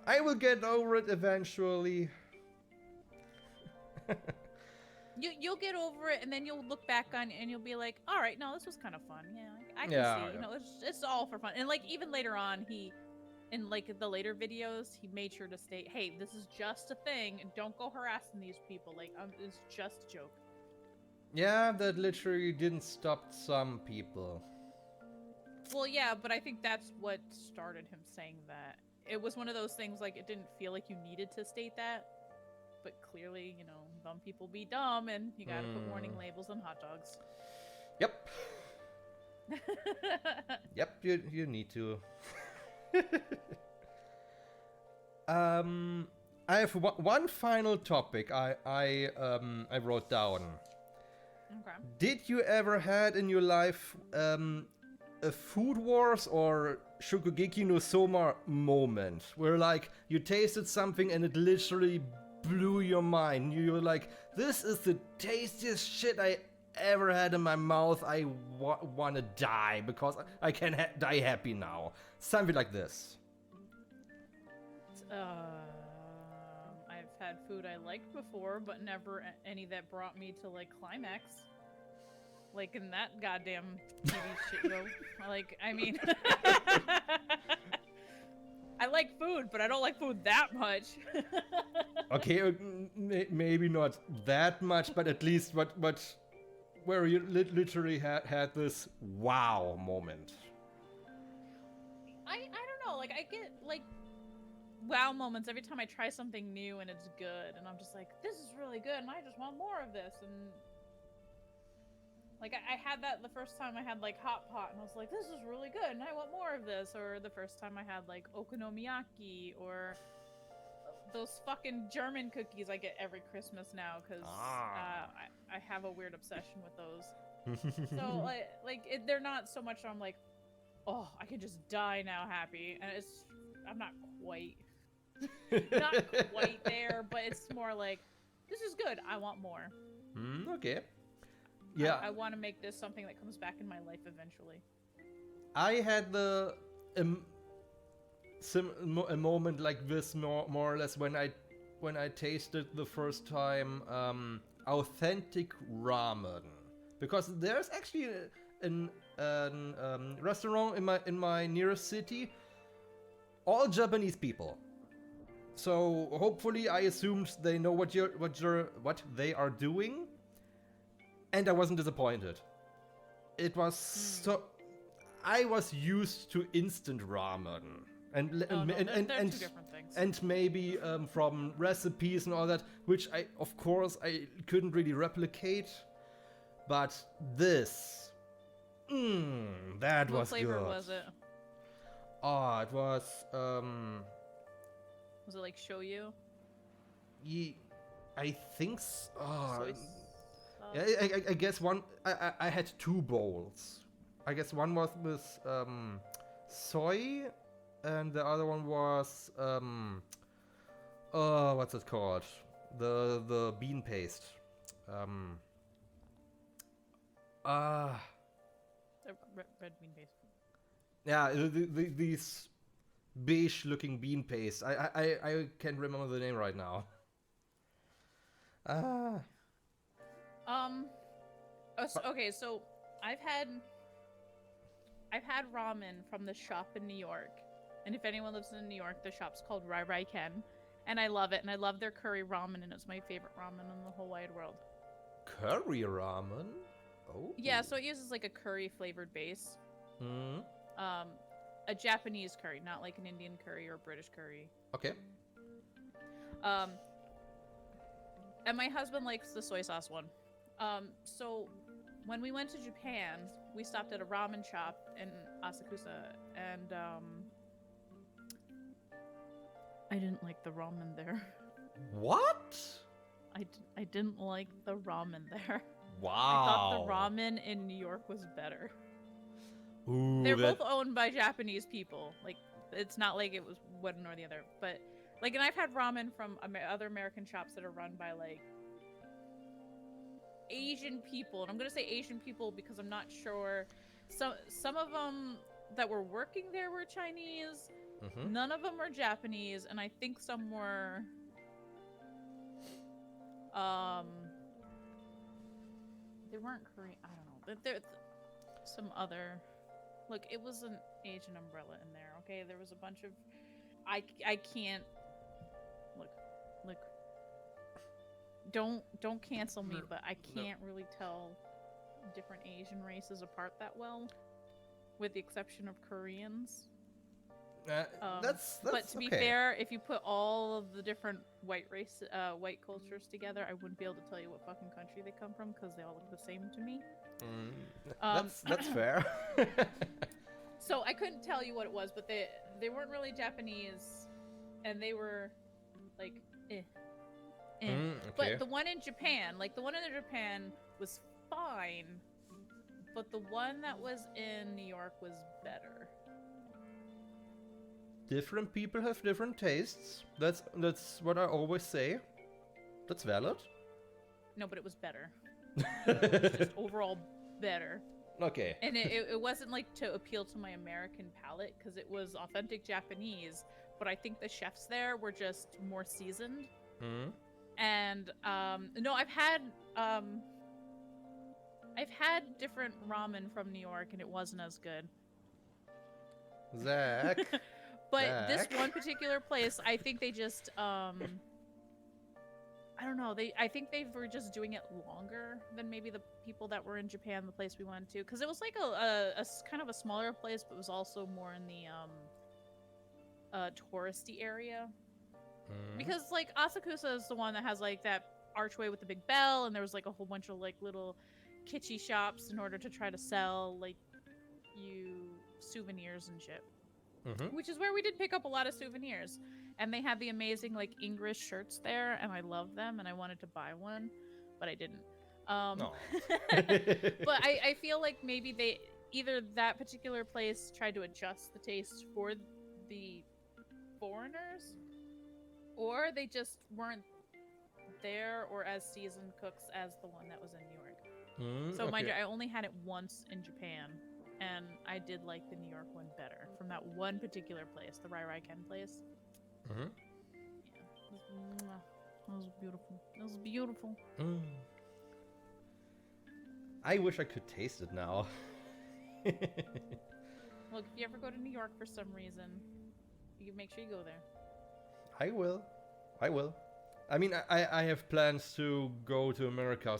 I will get over it eventually. You'll get over it, and then you'll look back on it, and you'll be like, all right, no, this was kind of fun. Yeah, I can see. Yeah. You know, it's all for fun. And, like, even later on, in, like, the later videos, he made sure to state, hey, this is just a thing, and don't go harassing these people. Like, it's just a joke. Yeah, that literally didn't stop some people. Well, yeah, but I think that's what started him saying that. It was one of those things, like, it didn't feel like you needed to state that. But clearly, you know, dumb people be dumb, and you gotta put warning labels on hot dogs. Yep. Yep, you need to. I have one final topic I wrote down. Okay. Did you ever had in your life a Food Wars or Shokugeki no Soma moment where, like, you tasted something and it literally blew your mind? You were like, this is the tastiest shit I ever had in my mouth. I want to die because I can die happy now. Something like this. I've had food I liked before, but never any that brought me to, like, climax. Like in that goddamn TV shit show. Like, I mean... I like food, but I don't like food that much. Okay, maybe not that much, but at least what where you literally had this wow moment. I don't know, like, I get, like, wow moments every time I try something new and it's good, and I'm just like, this is really good, and I just want more of this, and... Like, I had that the first time I had, like, hot pot, and I was like, this is really good, and I want more of this. Or the first time I had, like, okonomiyaki, or those fucking German cookies I get every Christmas now, because I have a weird obsession with those. So, they're not so much I'm like, oh, I can just die now happy. And I'm not quite there, but it's more like, this is good. I want more. Okay. Yeah. I want to make this something that comes back in my life eventually. I had a moment like this more or less when I tasted the first time authentic ramen, because there's actually a restaurant in my nearest city, all Japanese people. So hopefully I assumed they know what they are doing, and I wasn't disappointed. It was so. I was used to instant ramen, and they're two different things. And maybe from recipes and all that, which I couldn't really replicate. But this, that was good. What flavor was it? Oh, it was. Was it like shoyu? I think so. Soy Yeah, I guess one. I had 2 bowls. I guess one was with soy, and the other one was what's it called? The bean paste. The red bean paste. Yeah, these beige-looking bean paste. I can't remember the name right now. Okay, so I've had ramen from the shop in New York, and if anyone lives in New York, the shop's called Rai Rai Ken, and I love it, and I love their curry ramen, and it's my favorite ramen in the whole wide world. Curry ramen? Oh. Yeah, so it uses like a curry flavored base. Hmm. A Japanese curry, not like an Indian curry or a British curry. Okay. And my husband likes the soy sauce one. So when we went to Japan, we stopped at a ramen shop in Asakusa, and I didn't like the ramen there. What? I didn't like the ramen there. Wow. I thought the ramen in New York was better. Ooh, They're both owned by Japanese people. Like, it's not like it was one or the other. But, like, and I've had ramen from other American shops that are run by, like, Asian people. And I'm going to say Asian people because I'm not sure. Some of them that were working there were Chinese. Mm-hmm. None of them were Japanese. And I think some were... They weren't Korean. I don't know. But there's some other... Look, it was an Asian umbrella in there, okay? There was a bunch of... I can't... Look. Don't cancel me, but I can't really tell different Asian races apart that well. With the exception of Koreans. That's but to be fair, if you put all of the different white cultures together, I wouldn't be able to tell you what fucking country they come from because they all look the same to me. That's fair. So I couldn't tell you what it was, but they weren't really Japanese, and they were like, Okay. But the one in Japan, was fine, but the one that was in New York was better. Different people have different tastes. That's what I always say. That's valid. No, but it was better. It was just overall better. Okay. And it wasn't like to appeal to my American palate because it was authentic Japanese, but I think the chefs there were just more seasoned. Mm-hmm. And no, I've had different ramen from New York, and it wasn't as good. Zach. But this one particular place, I think they just I don't know. I think they were just doing it longer than maybe the people that were in Japan, the place we went to, because it was like a kind of a smaller place, but it was also more in the touristy area. Because like Asakusa is the one that has like that archway with the big bell, and there was like a whole bunch of like little kitschy shops in order to try to sell like you souvenirs and shit. which is where we did pick up a lot of souvenirs. And they had the amazing like English shirts there, and I love them, and I wanted to buy one, but I didn't. But I feel like maybe they either that particular place tried to adjust the taste for the foreigners, or they just weren't there or as seasoned cooks as the one that was in New York. So mind you, I only had it once in Japan, and I did like the New York one better from that one particular place, the Rai Rai Ken place. Yeah, it was beautiful. It was beautiful. I wish I could taste it now. Look, if you ever go to New York for some reason, you make sure you go there. I will. I mean, I have plans to go to America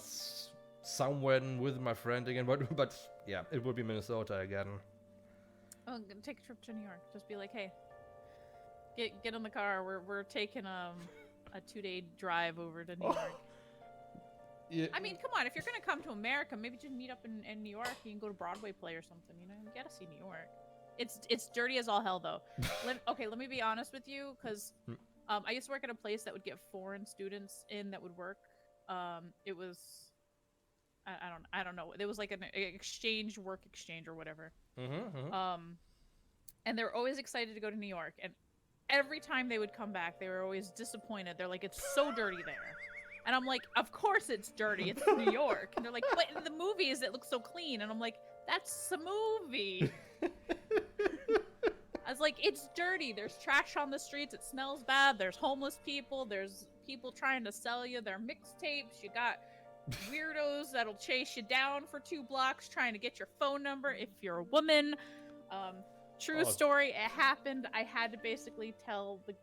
somewhere with my friend again, but yeah, it would be Minnesota again. Oh, take a trip to New York. Just be like, hey, get in the car. We're taking a 2-day drive over to New York. Yeah. I mean, come on. If you're gonna come to America, maybe just meet up in New York. You can go to Broadway play or something. You know, you gotta see New York. It's dirty as all hell, though. Let me be honest with you, because I used to work at a place that would get foreign students in that would work. It was, I don't know. It was like an work exchange or whatever. And they were always excited to go to New York, and every time they would come back, they were always disappointed. They're like, it's so dirty there. And I'm like, of course it's dirty. It's New York. And they're like, but in the movies it looks so clean. And I'm like, that's a movie. I was like, it's dirty. There's trash on the streets. It smells bad. There's homeless people. There's people trying to sell you their mixtapes. You got weirdos that'll chase you down for 2 blocks trying to get your phone number if you're a woman. True story. It happened. I had to basically tell the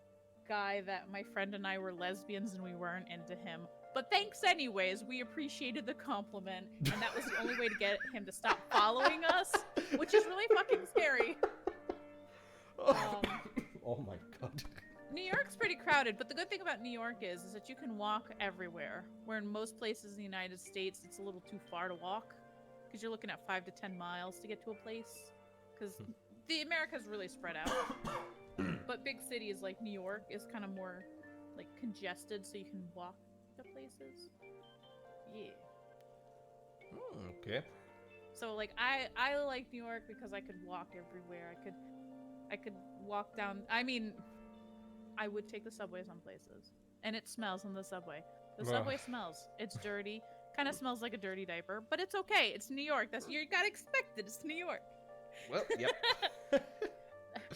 guy that my friend and I were lesbians and we weren't into him. But thanks anyways. We appreciated the compliment, and that was the only way to get him to stop following us, which is really fucking scary. Oh my god. New York's pretty crowded, but the good thing about New York is that you can walk everywhere, where in most places in the United States it's a little too far to walk, because you're looking at 5 to 10 miles to get to a place, because the America's really spread out. But big cities like New York is kind of more like congested, so you can walk to places. Yeah. Okay. So like I like New York because I could walk everywhere. I could walk down. I mean, I would take the subway some places, and it smells on the subway. The subway smells. It's dirty. Kind of smells like a dirty diaper, but it's okay. It's New York. You gotta expect it. It's New York. Well, yep.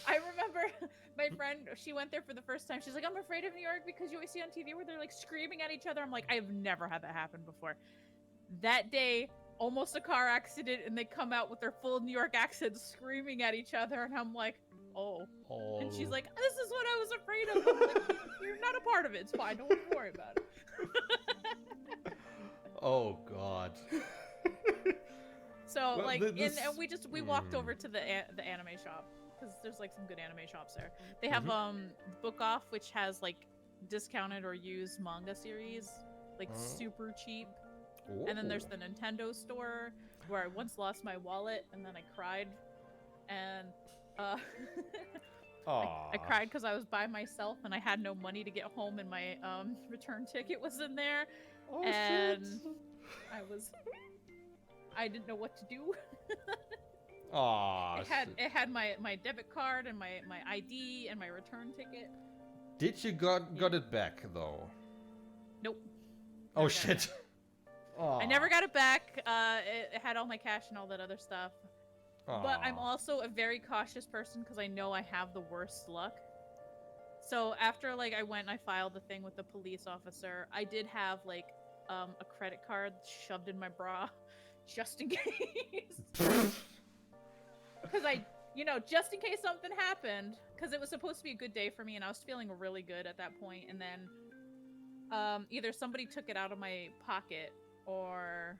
I remember my friend, she went there for the first time. She's like, I'm afraid of New York because you always see on TV where they're like screaming at each other. I'm like, I've never had that happen before. That day, almost a car accident, and they come out with their full New York accents screaming at each other, and I'm like, oh. And she's like, this is what I was afraid of. I'm like, you're not a part of it. It's fine. Don't worry about it. Oh god. So well, like, and we walked over to the anime shop, because there's like some good anime shops there. They have Book Off, which has like discounted or used manga series, like super cheap. Ooh. And then there's the Nintendo store, where I once lost my wallet and then I cried, and I cried because I was by myself and I had no money to get home, and my return ticket was in there, and shit. I didn't know what to do. It had my debit card and my ID and my return ticket. Did you got it back though? Nope. Oh shit. I never got it back. It had all my cash and all that other stuff. But I'm also a very cautious person because I know I have the worst luck. So after like I went and I filed the thing with the police officer, I did have like a credit card shoved in my bra just in case. Because just in case something happened, because it was supposed to be a good day for me and I was feeling really good at that point, and then either somebody took it out of my pocket or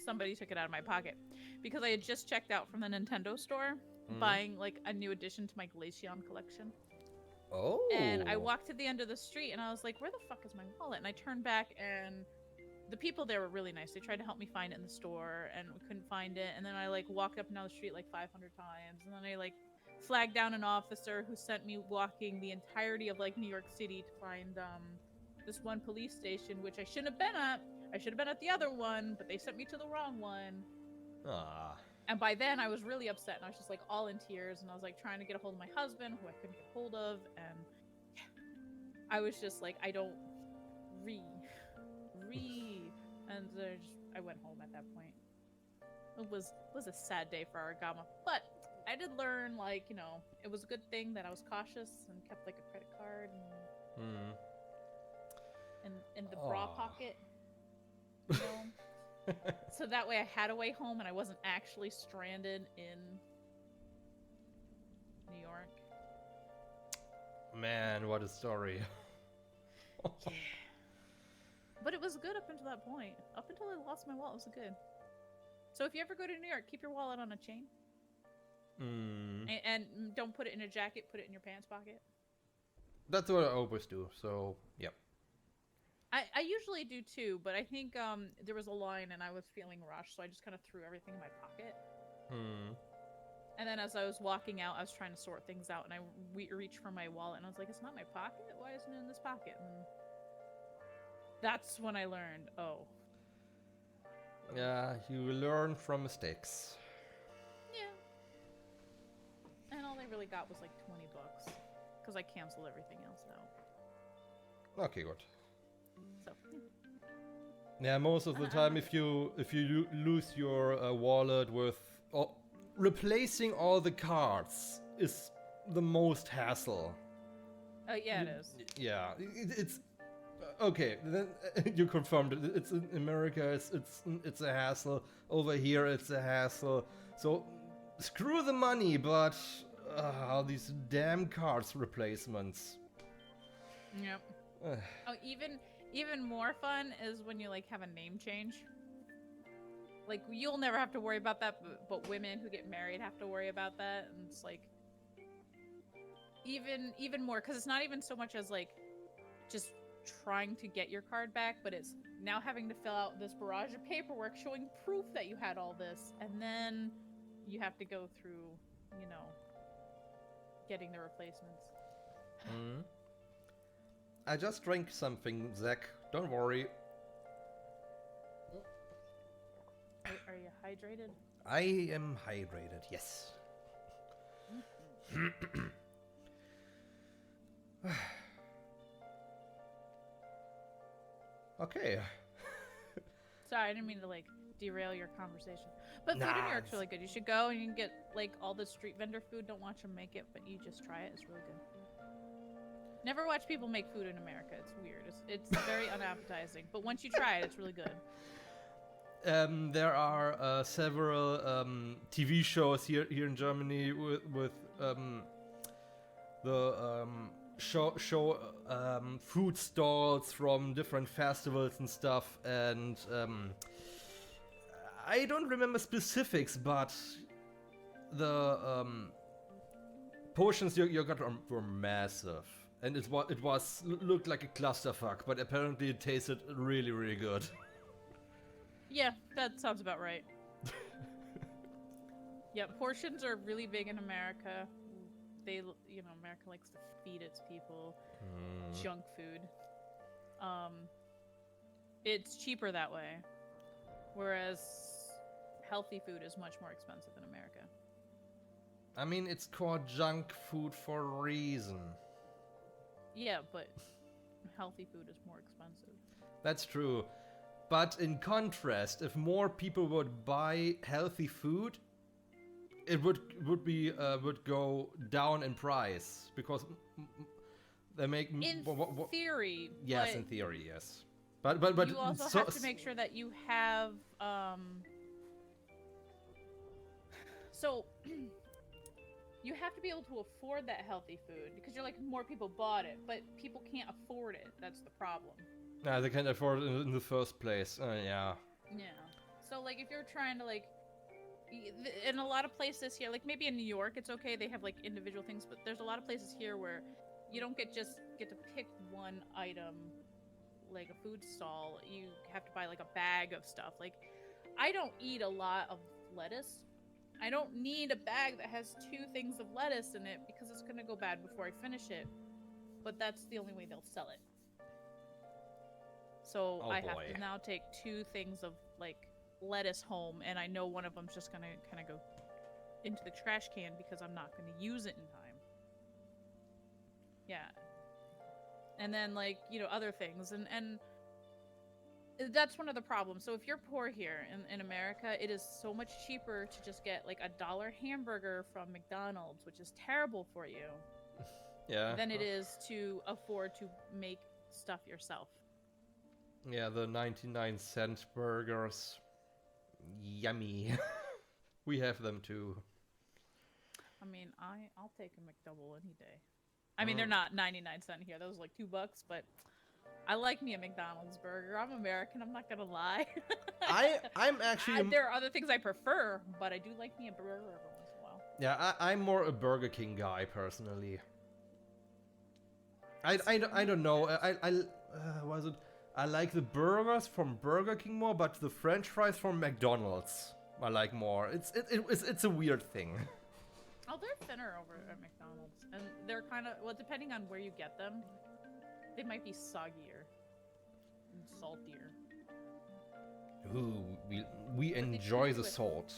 somebody took it out of my pocket, because I had just checked out from the Nintendo store buying like a new addition to my Glaceon collection. Oh. And I walked to the end of the street and I was like, where the fuck is my wallet? And I turned back and the people there were really nice. They tried to help me find it in the store and we couldn't find it. And then I like walked up and down the street like 500 times. And then I like flagged down an officer who sent me walking the entirety of like New York City to find this one police station, which I shouldn't have been at. I should have been at the other one, but they sent me to the wrong one. Ah. And by then I was really upset, and I was just like all in tears, and I was like trying to get a hold of my husband, who I couldn't get a hold of, and I was just like, I don't and I went home at that point. It was a sad day for Argama, but I did learn, like, you know, it was a good thing that I was cautious and kept like a credit card and in the bra pocket, you know. So that way I had a way home and I wasn't actually stranded in New York. Man, what a story. Yeah. But it was good up until that point. Up until I lost my wallet, it was good. So if you ever go to New York, keep your wallet on a chain. And don't put it in a jacket, put it in your pants pocket. That's what I always do, so, yep. I usually do too, but I think there was a line and I was feeling rushed, so I just kind of threw everything in my pocket. And then as I was walking out, I was trying to sort things out, and I reached for my wallet, and I was like, it's not my pocket? Why isn't it in this pocket? And that's when I learned, oh. Yeah, you learn from mistakes. Yeah. And all they really got was like $20, because I canceled everything else out. Okay, good. So, yeah, most of the time, if you lose your wallet with replacing all the cards is the most hassle. Yeah, it is. Yeah, it's okay. Then you confirmed it. It's in America. It's a hassle. Over here, it's a hassle. So screw the money, but all these damn cards replacements. Yep. Oh, even more fun is when you like have a name change. Like, you'll never have to worry about that, but women who get married have to worry about that, and it's like even more, because it's not even so much as like just trying to get your card back, but it's now having to fill out this barrage of paperwork showing proof that you had all this, and then you have to go through, you know, getting the replacements. I just drank something, Zach. Don't worry. Are you hydrated? I am hydrated, yes. Okay. Sorry, I didn't mean to like derail your conversation. But food in New York's really good. You should go and you can get like all the street vendor food. Don't watch them make it, but you just try it. It's really good. Never watch people make food in America. It's weird. It's very unappetizing. But once you try it, it's really good. There are several TV shows here in Germany with the show food stalls from different festivals and stuff, and I don't remember specifics, but the portions you got were massive, and it looked like a clusterfuck, but apparently it tasted really, really good. Yeah, that sounds about right. Yeah, portions are really big in America. America likes to feed its people junk food. It's cheaper that way, whereas healthy food is much more expensive in America. I mean, it's called junk food for a reason. Yeah, but healthy food is more expensive. That's true. But in contrast, if more people would buy healthy food, it would go down in price, because they make in theory. Yes, in theory, yes. But you also have to make sure that you have so you have to be able to afford that healthy food, because you're like, more people bought it, but people can't afford it. That's the problem. Yeah, they can't afford it in the first place. Yeah. Yeah. So, like, if you're trying to, like, in a lot of places here, like, maybe in New York, it's okay, they have, like, individual things, but there's a lot of places here where you don't get to pick one item, like a food stall. You have to buy, like, a bag of stuff. Like, I don't eat a lot of lettuce, I don't need a bag that has 2 things of lettuce in it because it's gonna go bad before I finish it. But that's the only way they'll sell it. So I have to now take 2 things of like lettuce home, and I know one of them's just gonna kind of go into the trash can because I'm not gonna use it in time. Yeah. And then like, you know, other things and that's one of the problems. So if you're poor here in America, it is so much cheaper to just get like $1 hamburger from McDonald's, which is terrible for you. Yeah. Than it is to afford to make stuff yourself. Yeah, the 99-cent burgers. Yummy. We have them too. I mean, I'll take a McDouble any day. I mean, they're not 99-cent here. Those are like $2, but I like me a McDonald's burger. I'm American. I'm not gonna lie. I'm actually. There are other things I prefer, but I do like me a burger every once in a while. Yeah, I'm more a Burger King guy personally. I don't know. Was it? I like the burgers from Burger King more, but the French fries from McDonald's I like more. It's a weird thing. Oh, they're thinner over at McDonald's, and they're kind of, well, depending on where you get them, they might be soggier and saltier. Ooh, we enjoy the salt.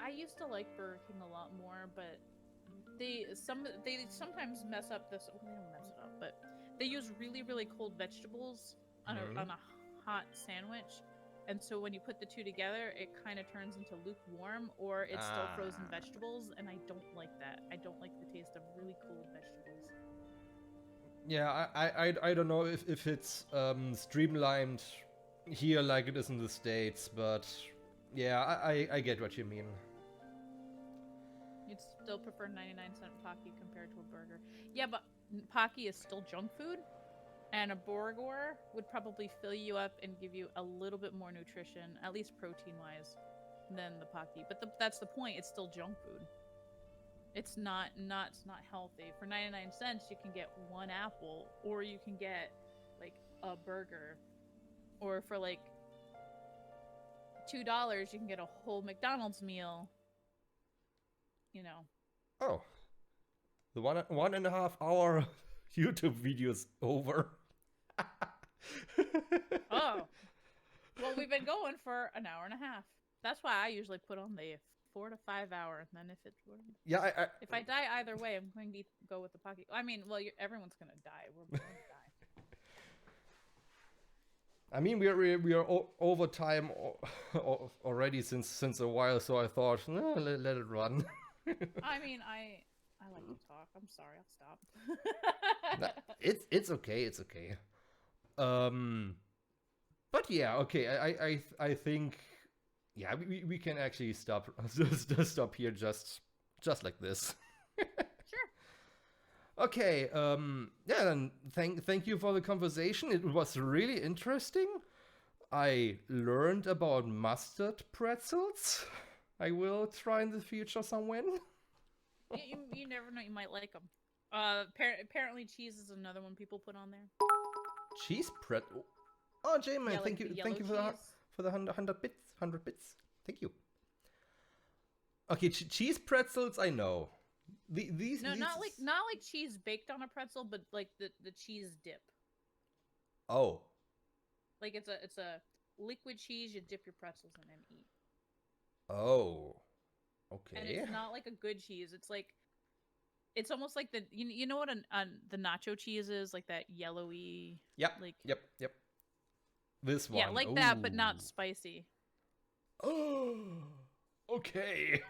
I used to like Burger King a lot more, but they sometimes mess up this. Well, they don't mess it up, but they use really cold vegetables on a hot sandwich. And so when you put the two together, it kind of turns into lukewarm, or it's still frozen vegetables, and I don't like that. I don't like the taste of really cold vegetables. Yeah, I don't know if it's streamlined here like it is in the States, but yeah, I get what you mean. You'd still prefer 99-cent Pocky compared to a burger. Yeah, but Pocky is still junk food. And a burger would probably fill you up and give you a little bit more nutrition, at least protein-wise, than the Pocky. But that's the point. It's still junk food. It's not healthy. For 99 cents, you can get one apple, or you can get like a burger, or for like $2, you can get a whole McDonald's meal. You know. Oh, the 1.5 hour YouTube video's over. Oh, well, we've been going for an hour and a half. That's why I usually put on the 4 to 5 hour, and then if it's if I die either way, I'm going to go with the Pocky. I mean, well, everyone's going to die. We're going to die. I mean, we are over time already since a while, so I thought, no, let it run. I mean, I like to talk. I'm sorry, I'll stop. It's okay. It's okay. But yeah, okay. I think, yeah, we can actually stop here just like this. Sure. Okay. Yeah. Then thank you for the conversation. It was really interesting. I learned about mustard pretzels. I will try in the future somewhere. You never know. You might like them. Apparently, cheese is another one people put on there. Cheese pretzel. Oh, J-Man, yeah, thank you for the 100 bits. Thank you. Okay, cheese pretzels. I know. These. Not like cheese baked on a pretzel, but like the cheese dip. Oh. Like it's a liquid cheese you dip your pretzels in and eat. Oh. Okay. And it's not like a good cheese. It's like, it's almost like the you know what the nacho cheese is, like that yellowy. Yep. Like. Yep. This one. Yeah, like that, but not spicy. Oh. Okay.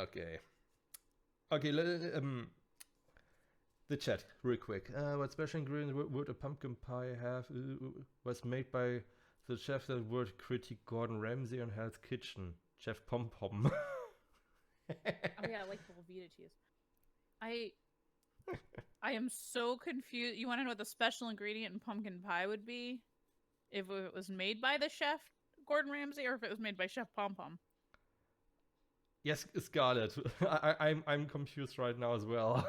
Okay. Okay. The chat, real quick. What special ingredient would a pumpkin pie have? Was made by the chef that would critique Gordon Ramsay on Hell's Kitchen, Chef Pom Pom. Oh yeah, I like Velveeta cheese. I am so confused. You want to know what the special ingredient in pumpkin pie would be? If it was made by the chef Gordon Ramsay, or if it was made by Chef Pom Pom? Yes, Scarlett. I'm confused right now as well.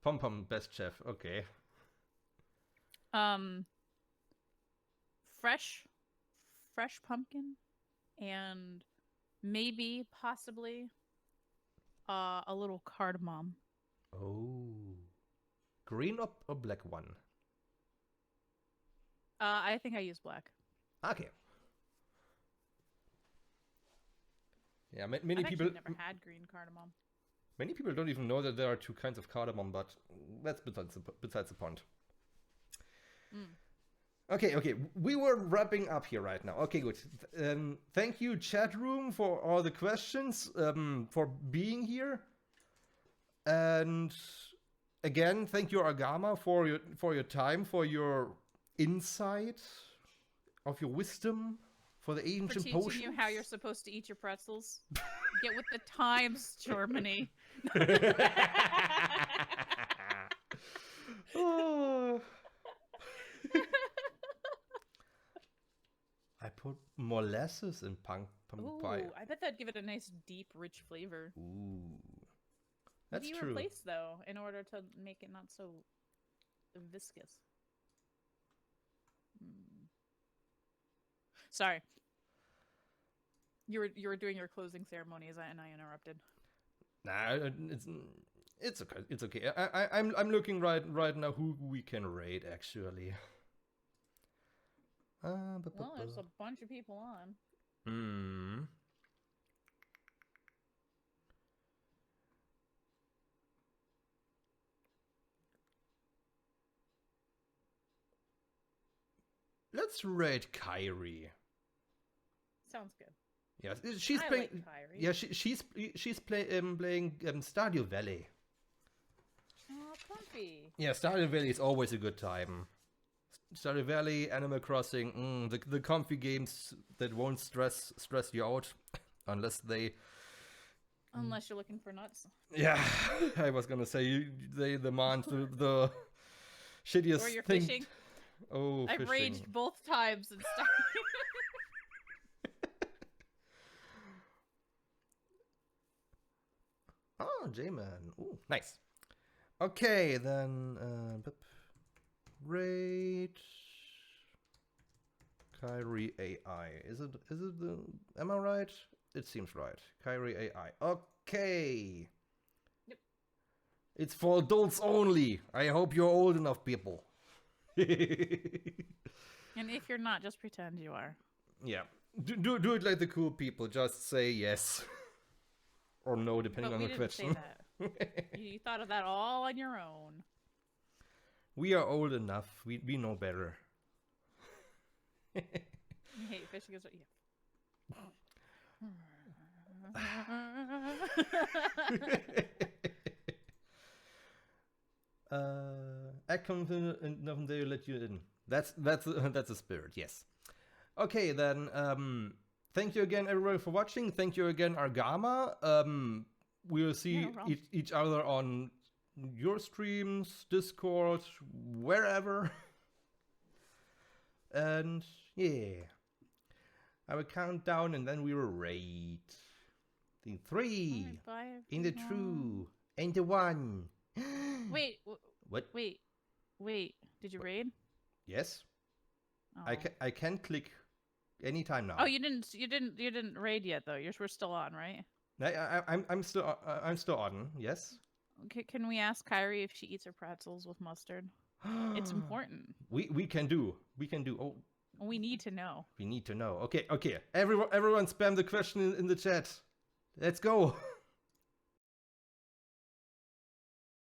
Pom Pom, best chef. Okay. Fresh pumpkin, and maybe, possibly, a little cardamom. Oh. Green or black one? I think I use black. Okay. Yeah, many I've people never had green cardamom. Many people don't even know that there are two kinds of cardamom, but that's besides the point. Okay, we were wrapping up here right now. Okay, good. Thank you, chat room, for all the questions, for being here, and again, thank you, Argama, for your time, for your insight, of your wisdom, for the ancient potions. For teaching you how you're supposed to eat your pretzels. Get with the times, Germany. Oh. I put molasses in pumpkin pie. I bet that'd give it a nice, deep, rich flavor. Ooh. That's true. What do you replace, though, in order to make it not so viscous? Sorry. You were doing your closing ceremonies, and I interrupted. Nah, it's okay. It's okay. I'm looking right now who we can raid actually. Well, there's a bunch of people on. Let's raid Kyrie. Sounds good. Yes, she's playing. Like Kyrie. Yeah, she's playing Stardew Valley. Oh, comfy. Yeah, Stardew Valley is always a good time. Stardew Valley, Animal Crossing, the comfy games that won't stress you out, unless they. Unless you're looking for nuts. Yeah, I was gonna say they demand the shittiest or you're thing. Fishing. Oh, I've fishing. raged both times and stuff. Oh, J-Man. Ooh, nice. Okay, then raid Kyrie AI. Is it the am I right? It seems right. Kyrie AI. Okay. Yep. It's for adults only. I hope you're old enough, people. And if you're not, just pretend you are. Yeah. Do it like the cool people. Just say yes. Or no, depending on the question. Say that. You thought of that all on your own. We are old enough. We know better. You hate fishing as I come to and they let you in. That's a spirit. Yes. Okay then. Thank you again, everybody, for watching. Thank you again, Argama. We'll see each other on your streams, Discord, wherever. And yeah, I will count down, and then we will raid. The 3, in the 2, and the 1. Wait. What? Wait. Did you raid? Yes. Oh. I can click anytime now. Oh, you didn't raid yet though. We're still on, right? I'm still on. Yes. Okay, can we ask Kyrie if she eats her pretzels with mustard? It's important. We can do. Oh. We need to know. We need to know. Okay. Everyone spam the question in the chat. Let's go.